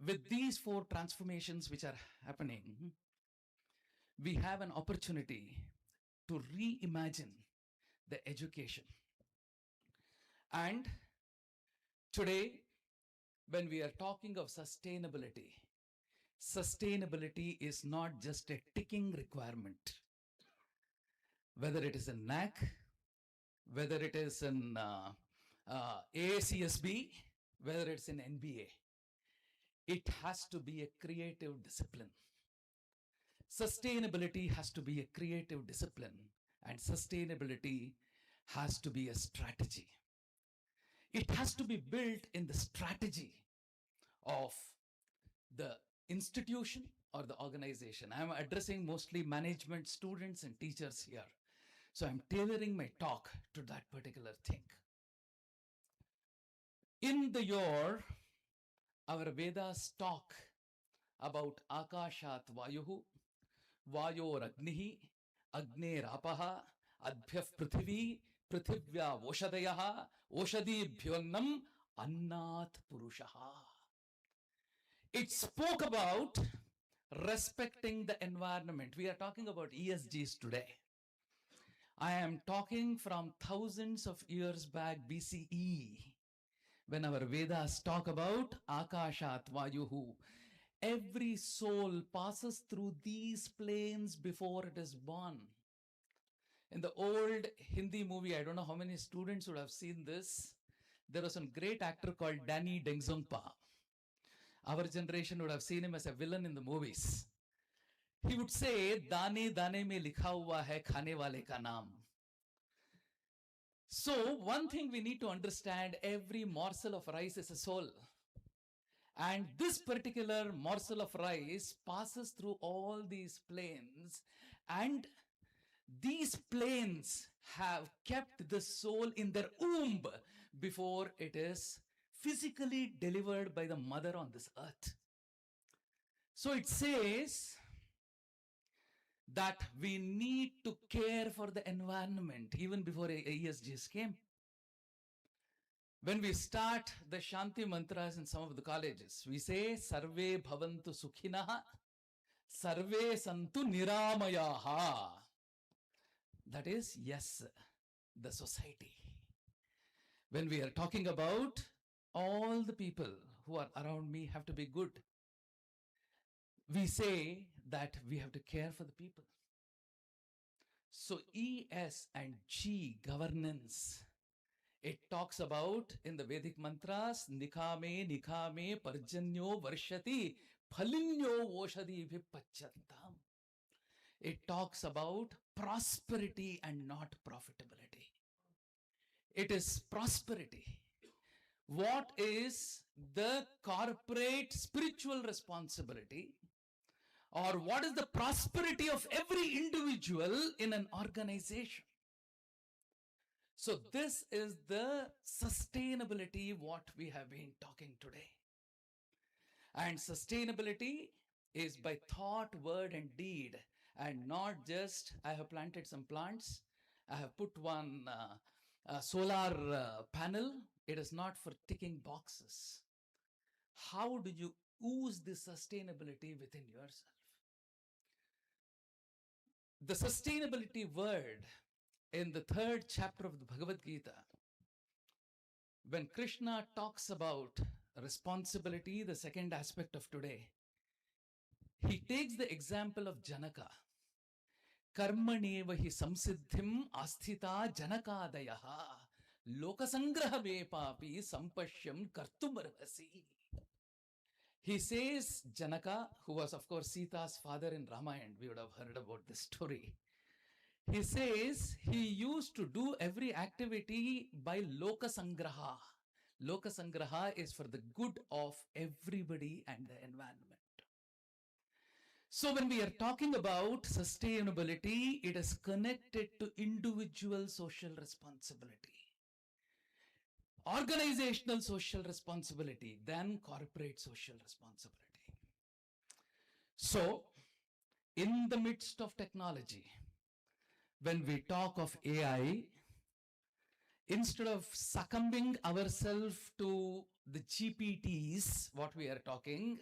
Speaker 8: with these 4 transformations which are happening, we have an opportunity to reimagine the education. And today, when we are talking of sustainability, sustainability is not just a ticking requirement. Whether it is in NAC, whether it is in AACSB, whether it's in NBA, it has to be a creative discipline. Sustainability has to be a creative discipline, and sustainability has to be a strategy. It has to be built in the strategy of the institution or the organization. I'm addressing mostly management students and teachers here. So I'm tailoring my talk to that particular thing. In the year, our Vedas talk about Akashat Vayuhu, Vayor Agnihi, Agneraapaha, Adbhyaf Prithvi, Prithivya Voshadayaha, Voshadibhyonnam, Annat Purushaha. It spoke about respecting the environment. We are talking about ESGs today. I am talking from thousands of years back, BCE, when our Vedas talk about Akashat Vayuhu. Every soul passes through these planes before it is born. In the old Hindi movie, I don't know how many students would have seen this. There was a great actor called Danny Dengzongpa. Our generation would have seen him as a villain in the movies. He would say, Dane dane mein likha hua hai khane wale ka naam. So one thing we need to understand, every morsel of rice is a soul. And this particular morsel of rice passes through all these planes, and these planes have kept the soul in their womb before it is physically delivered by the mother on this earth. So it says that we need to care for the environment even before ESGs came. When we start the Shanti mantras in some of the colleges, we say Sarve Bhavantu Sukhinaha, Sarve Santu Niramayaha. That is, yes, the society. When we are talking about all the people who are around me have to be good, we say that we have to care for the people. So E, S and G, governance. It talks about in the Vedic mantras, Nikame, Nikame, Parjanyo, Varshati, Phalinyo, Voshadi, Vipachantam. It talks about prosperity and not profitability. It is prosperity. What is the corporate spiritual responsibility, or what is the prosperity of every individual in an organization? So this is the sustainability what we have been talking today. And sustainability is by thought, word and deed, and not just I have planted some plants, I have put one solar panel. It is not for ticking boxes. How do you ooze this sustainability within yourself? The sustainability word in the 3rd chapter of the Bhagavad Gita, when Krishna talks about responsibility, the second aspect of today, he takes the example of Janaka. Karmaneva hi samsiddhim asthita janakadayaha lokasangraha vepapi sampashyam kartumarvasi. He says, Janaka, who was of course Sita's father in Ramayana, we would have heard about this story. He says he used to do every activity by lokasangraha. Lokasangraha is for the good of everybody and the environment. So when we are talking about sustainability, it is connected to individual social responsibility, organizational social responsibility, then corporate social responsibility. So in the midst of technology, when we talk of AI, instead of succumbing ourselves to the GPTs, what we are talking,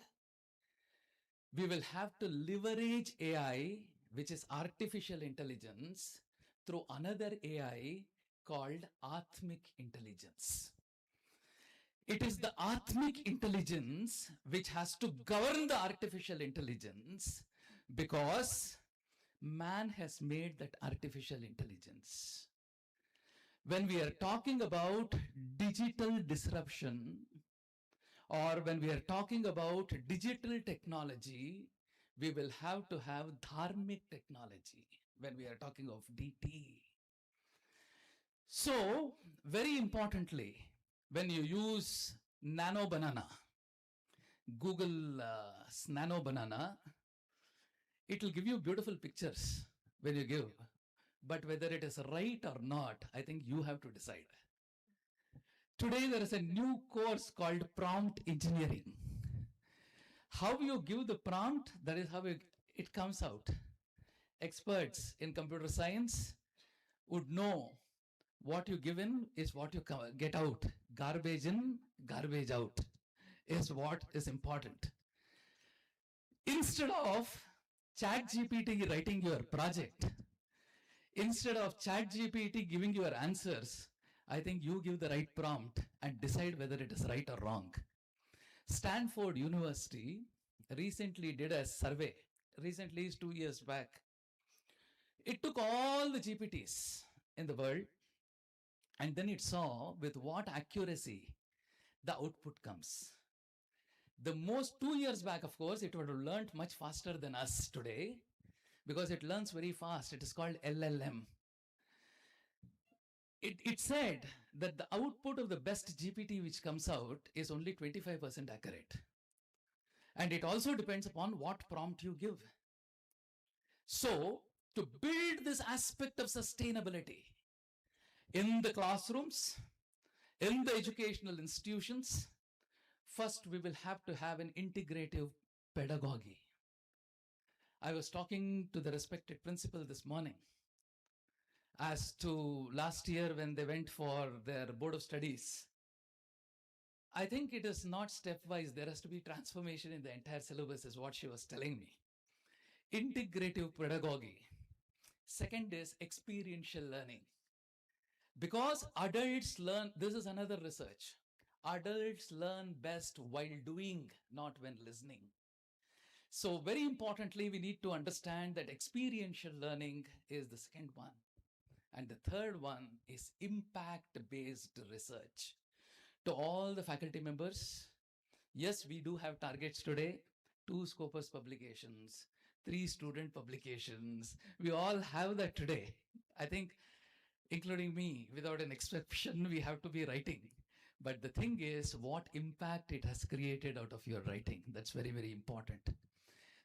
Speaker 8: we will have to leverage AI, which is artificial intelligence, through another AI called Atmic intelligence. It is the Atmic intelligence which has to govern the artificial intelligence, because man has made that artificial intelligence. When we are talking about digital disruption, or when we are talking about digital technology, we will have to have dharmic technology when we are talking of DT. So, very importantly, when you use Nano Banana, Google Nano Banana, it will give you beautiful pictures when you give. But whether it is right or not, I think you have to decide. Today there is a new course called prompt engineering. How you give the prompt, that is how it comes out. Experts in computer science would know what you give in is what you get out. Garbage in, garbage out is what is important. Instead of ChatGPT writing your project, instead of ChatGPT giving your answers, I think you give the right prompt and decide whether it is right or wrong. Stanford University recently did a survey. Recently is 2 years back. It took all the GPTs in the world, and then it saw with what accuracy the output comes. The most 2 years back, of course, it would have learned much faster than us today, because it learns very fast. It is called LLM. It said that the output of the best GPT which comes out is only 25% accurate. And it also depends upon what prompt you give. So, to build this aspect of sustainability in the classrooms, in the educational institutions, first we will have to have an integrative pedagogy. I was talking to the respected principal this morning as to last year when they went for their board of studies. I think it is not stepwise. There has to be transformation in the entire syllabus, is what she was telling me. Integrative pedagogy. Second is experiential learning. Because adults learn, this is another research. Adults learn best while doing, not when listening. So very importantly, we need to understand that experiential learning is the second one. And the third one is impact-based research. To all the faculty members, yes, we do have targets today, 2 Scopus publications, 3 student publications. We all have that today. I think, including me, without an exception, we have to be writing. But the thing is, what impact it has created out of your writing. That's very, very important.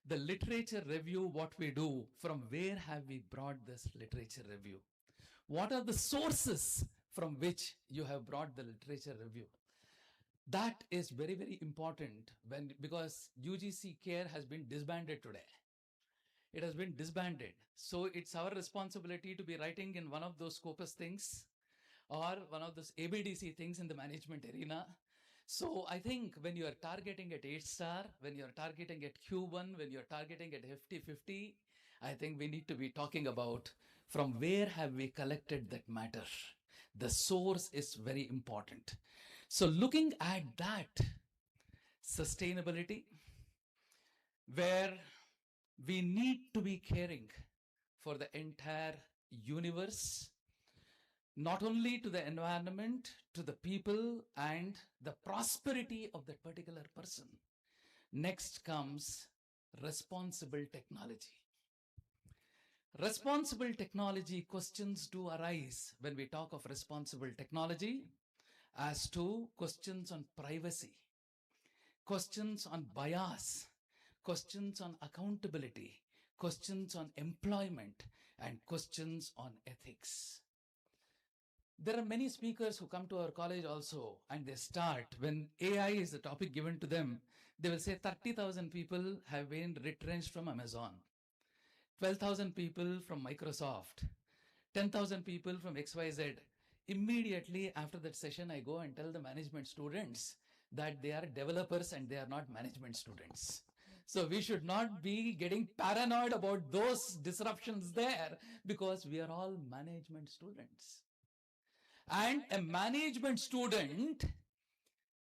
Speaker 8: The literature review, what we do, from where have we brought this literature review? What are the sources from which you have brought the literature review? That is very, very important because UGC CARE has been disbanded today. It has been disbanded. So it's our responsibility to be writing in one of those Scopus things or one of those ABDC things in the management arena. So I think when you are targeting at 8-star, when you are targeting at Q1, when you are targeting at 50-50, I think we need to be talking about from where have we collected that matter. The source is very important. So looking at that sustainability, where we need to be caring for the entire universe, not only to the environment, to the people and the prosperity of that particular person. Next comes responsible technology. Responsible technology questions do arise when we talk of responsible technology as to questions on privacy, questions on bias, questions on accountability, questions on employment, and questions on ethics. There are many speakers who come to our college also, and they start, when AI is the topic given to them, they will say 30,000 people have been retrenched from Amazon, 12,000 people from Microsoft, 10,000 people from XYZ. Immediately after that session, I go and tell the management students that they are developers and they are not management students. So we should not be getting paranoid about those disruptions there because we are all management students. And a management student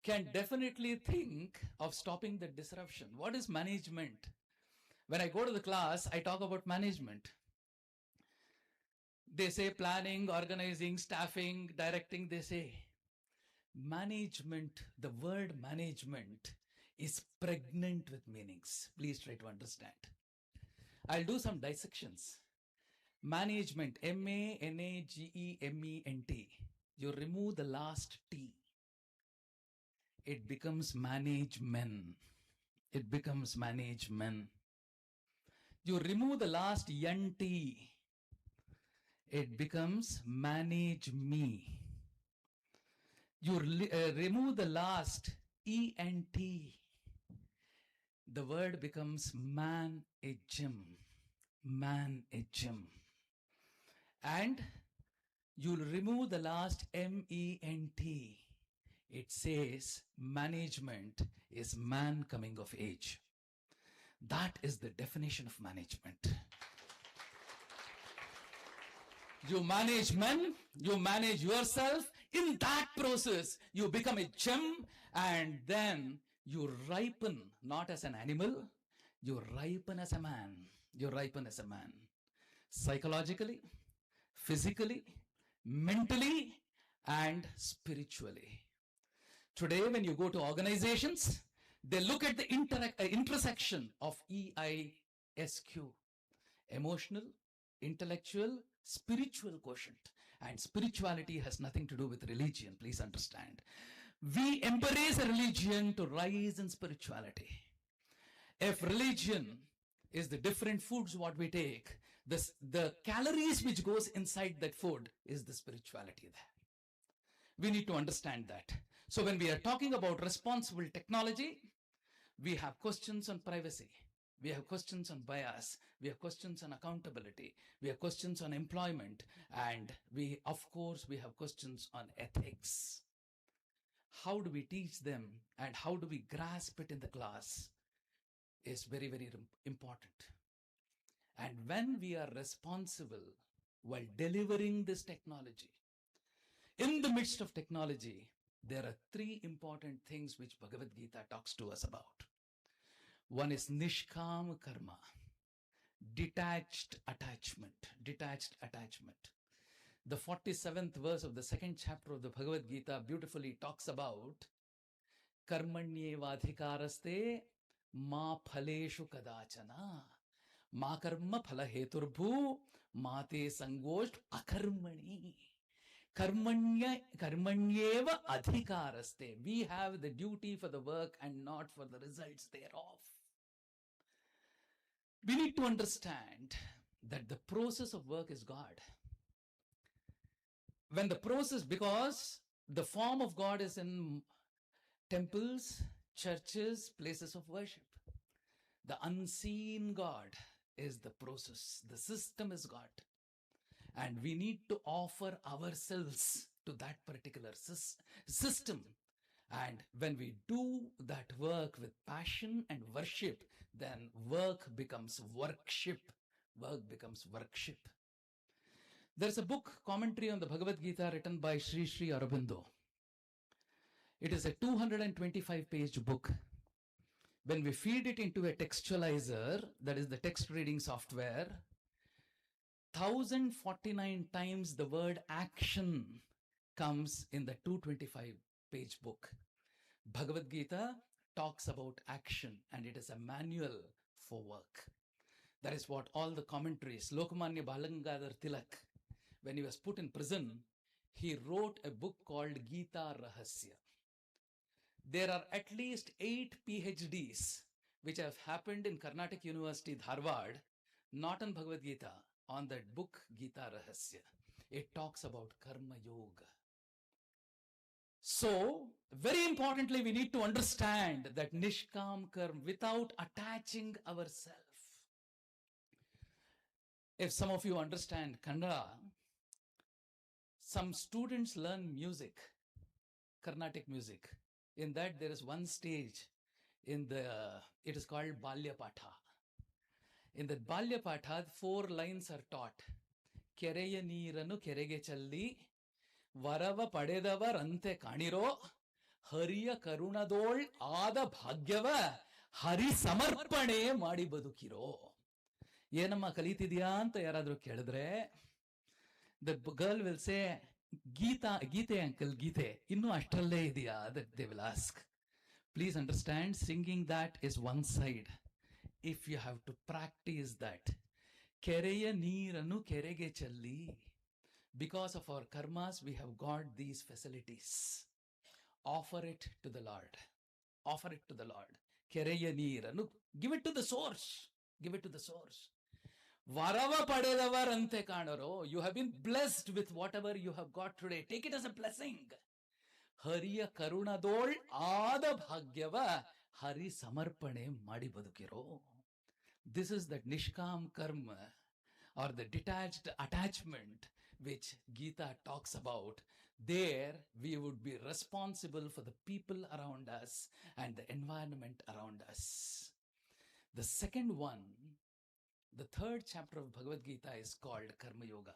Speaker 8: can definitely think of stopping the disruption. What is management? When I go to the class, I talk about management. They say planning, organizing, staffing, directing, they say. Management, the word management is pregnant with meanings. Please try to understand. I'll do some dissections. Management, M-A-N-A-G-E-M-E-N-T. You remove the last T. It becomes management. It becomes management. You remove the last N-T. It becomes manage me. You remove the last E-N-T. The word becomes man-a-gym. Man-a-gym. And you'll remove the last M-E-N-T. It says management is man coming of age. That is the definition of management. You manage men, you manage yourself. In that process, you become a gem, and then you ripen, not as an animal, you ripen as a man. You ripen as a man. Psychologically, physically, mentally, and spiritually. Today, when you go to organizations, they look at the intersection of EISQ, emotional, intellectual, spiritual quotient. And spirituality has nothing to do with religion, please understand. We embrace a religion to rise in spirituality. If religion is the different foods what we take, the calories which goes inside that food is the spirituality there. We need to understand that. So when we are talking about responsible technology, we have questions on privacy. We have questions on bias. We have questions on accountability. We have questions on employment. And of course, we have questions on ethics. how do we teach them and how do we grasp it in the class is very, very important. And when we are responsible while delivering this technology, in the midst of technology, there are three important things which Bhagavad Gita talks to us about. One is Nishkam Karma, detached attachment. The 47th verse of the second chapter of the Bhagavad Gita beautifully talks about Karmanyevadhikaraste ma phaleshu kadachana ma karma phala heturbhu ma te sangosht akarmani. Karmanyeva adhikaraste. We have the duty for the work and not for the results thereof. We need to understand that the process of work is God. When the process, because the form of God is in temples, churches, places of worship. The unseen God is the process. The system is God. And we need to offer ourselves to that particular system. And when we do that work with passion and worship, then work becomes workship. Work becomes workship. There's a book, commentary on the Bhagavad Gita, written by Sri Aurobindo. It is a 225-page book. When we feed it into a textualizer, that is the text reading software, 1049 times the word action comes in the 225-page book. Bhagavad Gita talks about action, and it is a manual for work. That is what all the commentaries, Lokmanya Balangadhar Tilak, when he was put in prison, he wrote a book called Gita Rahasya. There are at least 8 PhDs which have happened in Karnataka University, Dharwad, not on Bhagavad Gita, on that book Gita Rahasya. It talks about Karma Yoga. So, very importantly, we need to understand that Nishkam Karma, without attaching ourselves. If some of you understand Kannada, some students learn music, Carnatic music. In that there is one stage it is called Balya Patha. In that Balya Patha, 4 lines are taught. Kereya neeranu kerege challi, varava padedavar ante kaniro, hariya karunadol ada bhagyava, hari samarpane madi badukiro. Yenamma kalitidya anta yaradru kelidre, the girl will say, Gite uncle, Gite, innu ashtralle idya, that they will ask. Please understand, singing that is one side. If you have to practice that, Kereya neeranu kerege challi. Because of our karmas, we have got these facilities. Offer it to the Lord. Offer it to the Lord. Kereya neeranu, give it to the source. Give it to the source. Varava padedavar ante kanaro. You have been blessed with whatever you have got today. Take it as a blessing. Hariya karunadol ada bhagyava hari samarpane madi badukiro. This is that Nishkam Karma, or the detached attachment, which Gita talks about. There we would be responsible for the people around us and the environment around us. The second one, the third chapter of Bhagavad Gita is called Karma Yoga.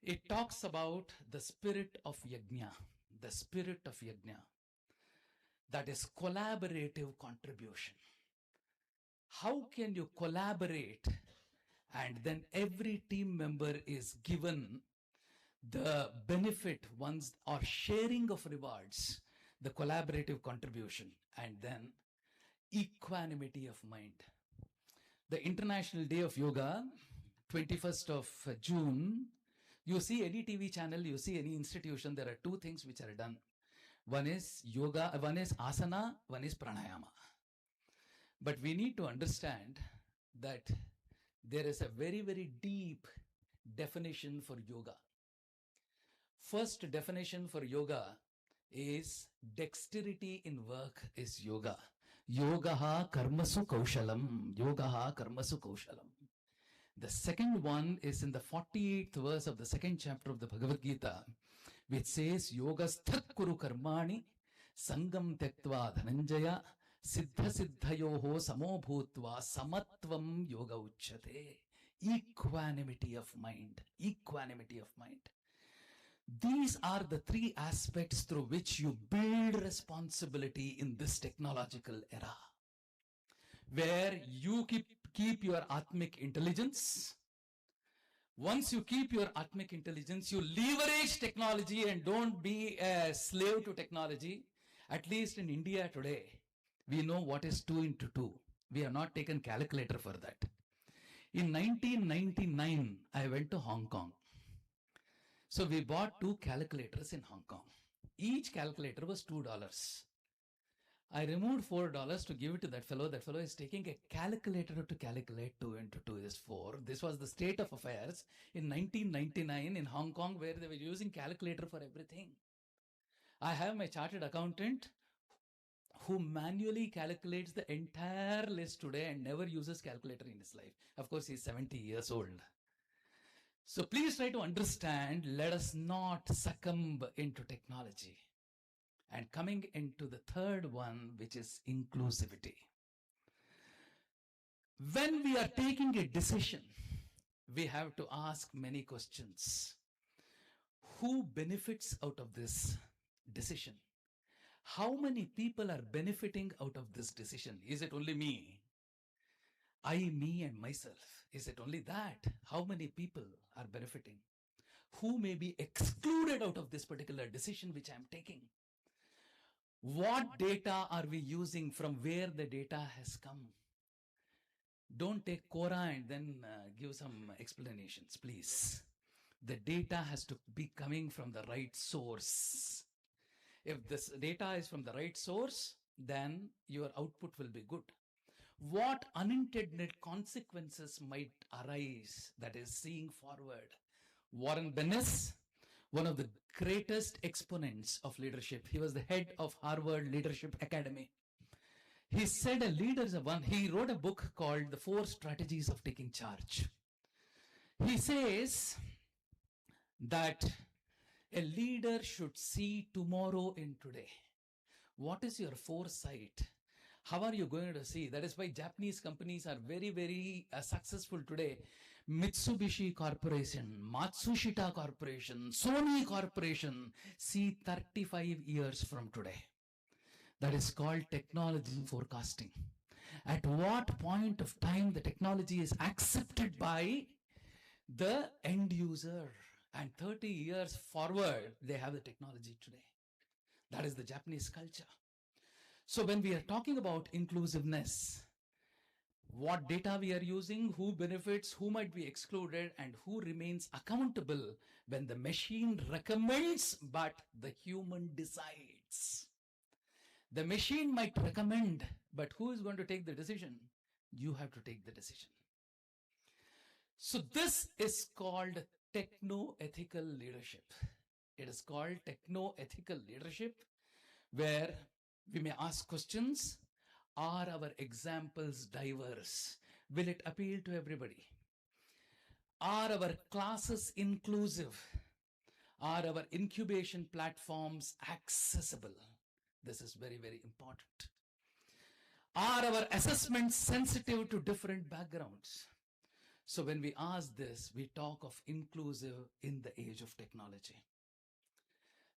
Speaker 8: It talks about the spirit of Yajna, the spirit of Yajna. That is collaborative contribution. How can you collaborate and then every team member is given the benefit once or sharing of rewards, the collaborative contribution, and then equanimity of mind. The International Day of Yoga, 21st of June, you see any TV channel, you see any institution, there are 2 things which are done. One is yoga, one is asana, one is pranayama. But we need to understand that there is a very, very deep definition for yoga. First definition for yoga is dexterity in work is yoga. Yogaha karmasu kaushalam. Yogaha karmasu kaushalam. The second one is in the 48th verse of the second chapter of the Bhagavad Gita, which says yogasthak kuru karmani sangam tektva dhananjaya siddha siddhayoho samo bhutva samatvam yoga uchyate. Equanimity of mind. Equanimity of mind. These are the three aspects through which you build responsibility in this technological era, where you keep your Atmic intelligence. Once you keep your Atmic intelligence, you leverage technology and don't be a slave to technology. At least in India today, we know what is 2 into 2. We have not taken calculator for that. In 1999, I went to Hong Kong. So we bought 2 calculators in Hong Kong. Each calculator was $2. I removed $4 to give it to that fellow. That fellow is taking a calculator to calculate 2 into 2 is 4. This was the state of affairs in 1999 in Hong Kong, where they were using calculator for everything. I have my chartered accountant who manually calculates the entire list today and never uses calculator in his life. Of course, he's 70 years old. So please try to understand, let us not succumb into technology. And coming into the third one, which is inclusivity. When we are taking a decision, we have to ask many questions. Who benefits out of this decision? How many people are benefiting out of this decision? Is it only me? I, me and myself. Is it only that? How many people are benefiting? Who may be excluded out of this particular decision which I am taking? What data are we using, from where the data has come? Don't take Quora and then give some explanations, please. The data has to be coming from the right source. If this data is from the right source, then your output will be good. What unintended consequences might arise, that is seeing forward. Warren Bennis, one of the greatest exponents of leadership. He was the head of Harvard Leadership Academy. He said a leader is he wrote a book called The 4 Strategies of Taking Charge. He says that a leader should see tomorrow in today. What is your foresight? How are you going to see? That is why Japanese companies are very, very successful today. Mitsubishi Corporation, Matsushita Corporation, Sony Corporation see 35 years from today. That is called technology forecasting. At what point of time the technology is accepted by the end user, and 30 years forward, they have the technology today. That is the Japanese culture. So when we are talking about inclusiveness, what data we are using, who benefits, who might be excluded, and who remains accountable when the machine recommends, but the human decides. The machine might recommend, but who is going to take the decision? You have to take the decision. So this is called techno-ethical leadership. It is called techno-ethical leadership, where we may ask questions. Are our examples diverse? Will it appeal to everybody? Are our classes inclusive? Are our incubation platforms accessible? This is very, very important. Are our assessments sensitive to different backgrounds? So when we ask this, we talk of inclusive in the age of technology.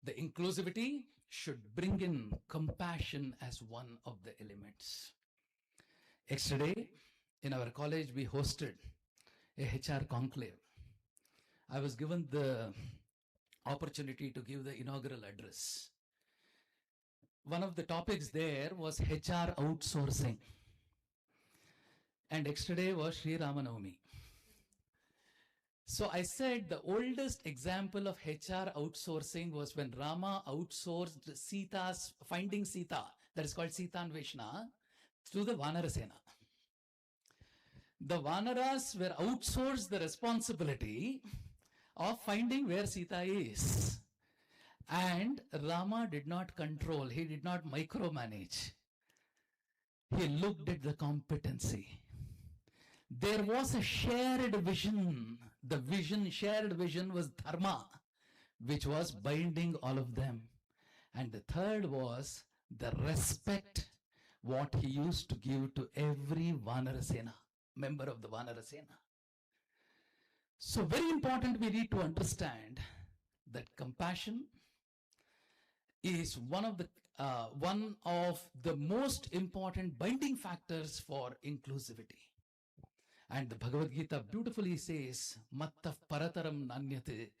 Speaker 8: The inclusivity should bring in compassion as one of the elements. Yesterday, in our college, we hosted a HR conclave. I was given the opportunity to give the inaugural address. One of the topics there was HR outsourcing. And yesterday was Sri Ramanavami. So I said the oldest example of HR outsourcing was when Rama outsourced Sita's finding Sita, that is called Sita Anveshna, to the Vanarasena. The Vanaras were outsourced the responsibility of finding where Sita is. And Rama did not control, he did not micromanage. He looked at the competency. There was a shared vision. The shared vision was dharma, which was binding all of them. And the third was the respect what he used to give to every Vanarasena, member of the Vanarasena. So very important, we need to understand that compassion is one of the most important binding factors for inclusivity. And the Bhagavad Gita beautifully says, Mattah parataram nanyate.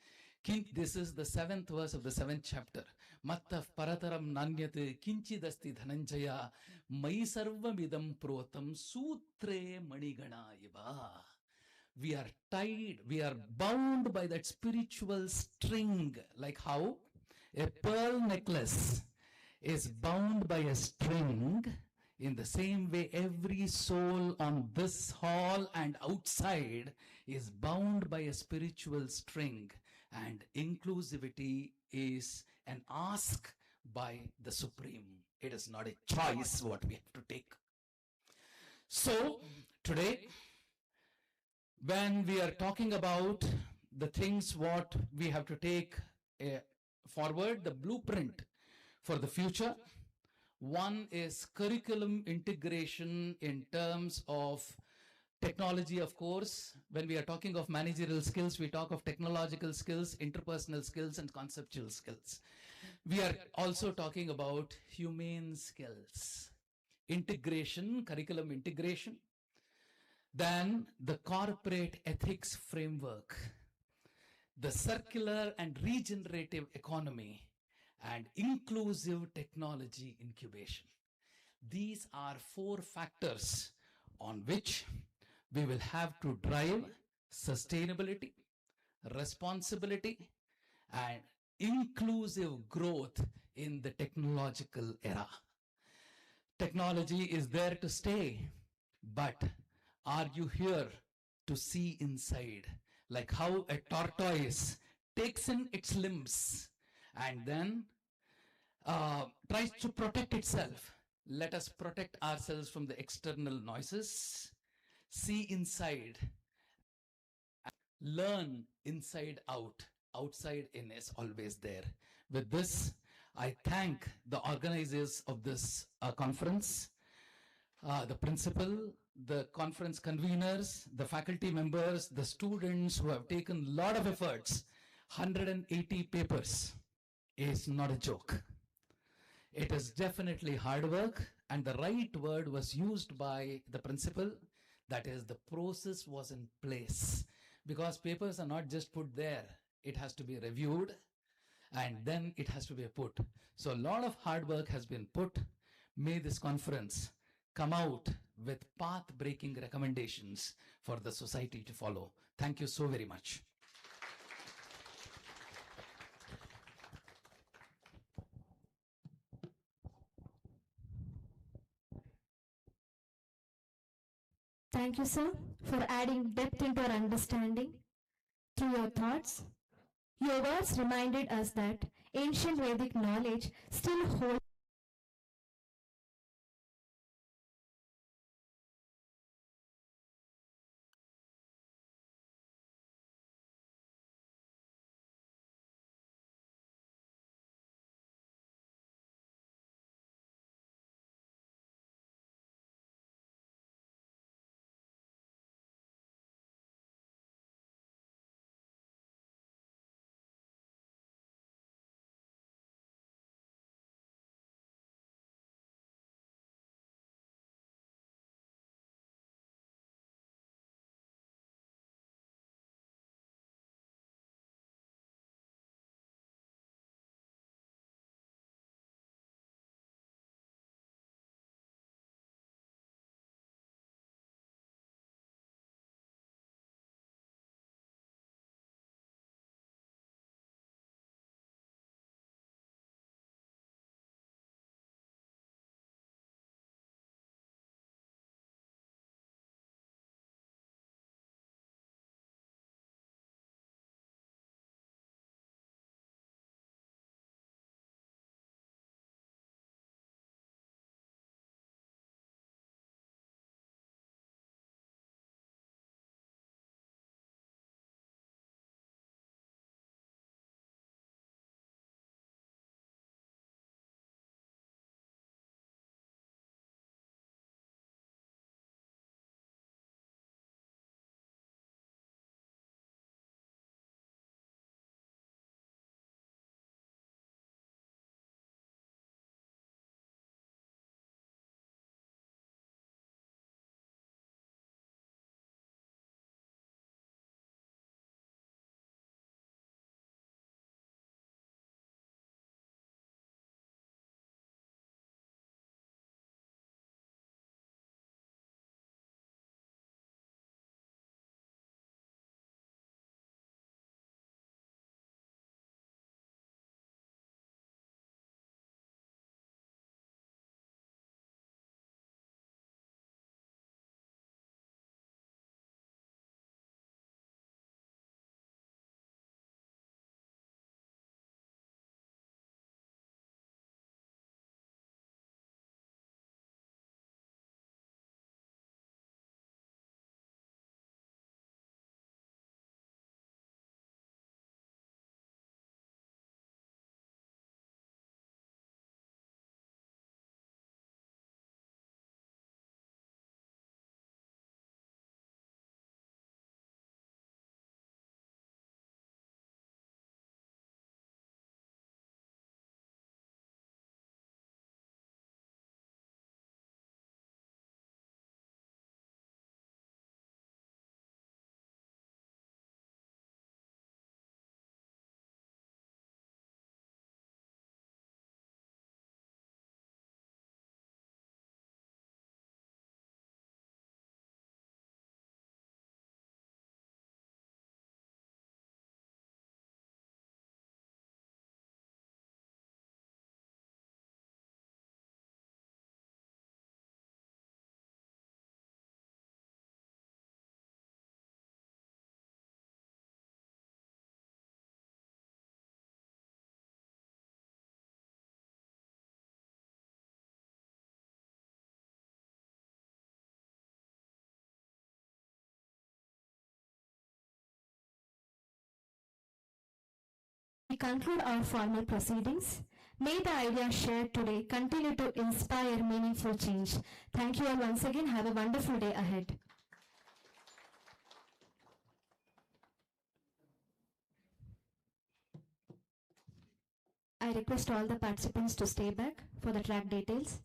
Speaker 8: This is the 7th verse of the 7th chapter. Mattah parataram nanyate kinchidasti dhananjaya mai sarvamidam protam sutre manigana iva. We are tied, we are bound by that spiritual string, like how a pearl necklace is bound by a string. In the same way, every soul on this hall and outside is bound by a spiritual string, and inclusivity is an ask by the Supreme. It is not a choice what we have to take. So today, when we are talking about the things what we have to take forward, the blueprint for the future, one is curriculum integration in terms of technology, of course. When we are talking of managerial skills, we talk of technological skills, interpersonal skills, and conceptual skills. We are also talking about humane skills. Integration, curriculum integration. Then the corporate ethics framework, the circular and regenerative economy, and inclusive technology incubation. These are 4 factors on which we will have to drive sustainability, responsibility, and inclusive growth in the technological era. Technology is there to stay, but are you here to see inside? Like how a tortoise takes in its limbs and then tries to protect itself. Let us protect ourselves from the external noises, see inside, learn inside out. Outside in is always there. With this, I thank the organizers of this conference, the principal, the conference conveners, the faculty members, the students who have taken a lot of efforts. 180 papers is not a joke. It is definitely hard work, and the right word was used by the principal. That is, the process was in place, because papers are not just put there. It has to be reviewed and then it has to be put. So a lot of hard work has been put. May this conference come out with path-breaking recommendations for the society to follow. Thank you so very much.
Speaker 1: Thank you, sir, for adding depth into our understanding through your thoughts. Your words reminded us that ancient Vedic knowledge still holds conclude our formal proceedings. May the ideas shared today continue to inspire meaningful change. Thank you all once again. Have a wonderful day ahead. I request all the participants to stay back for the track details.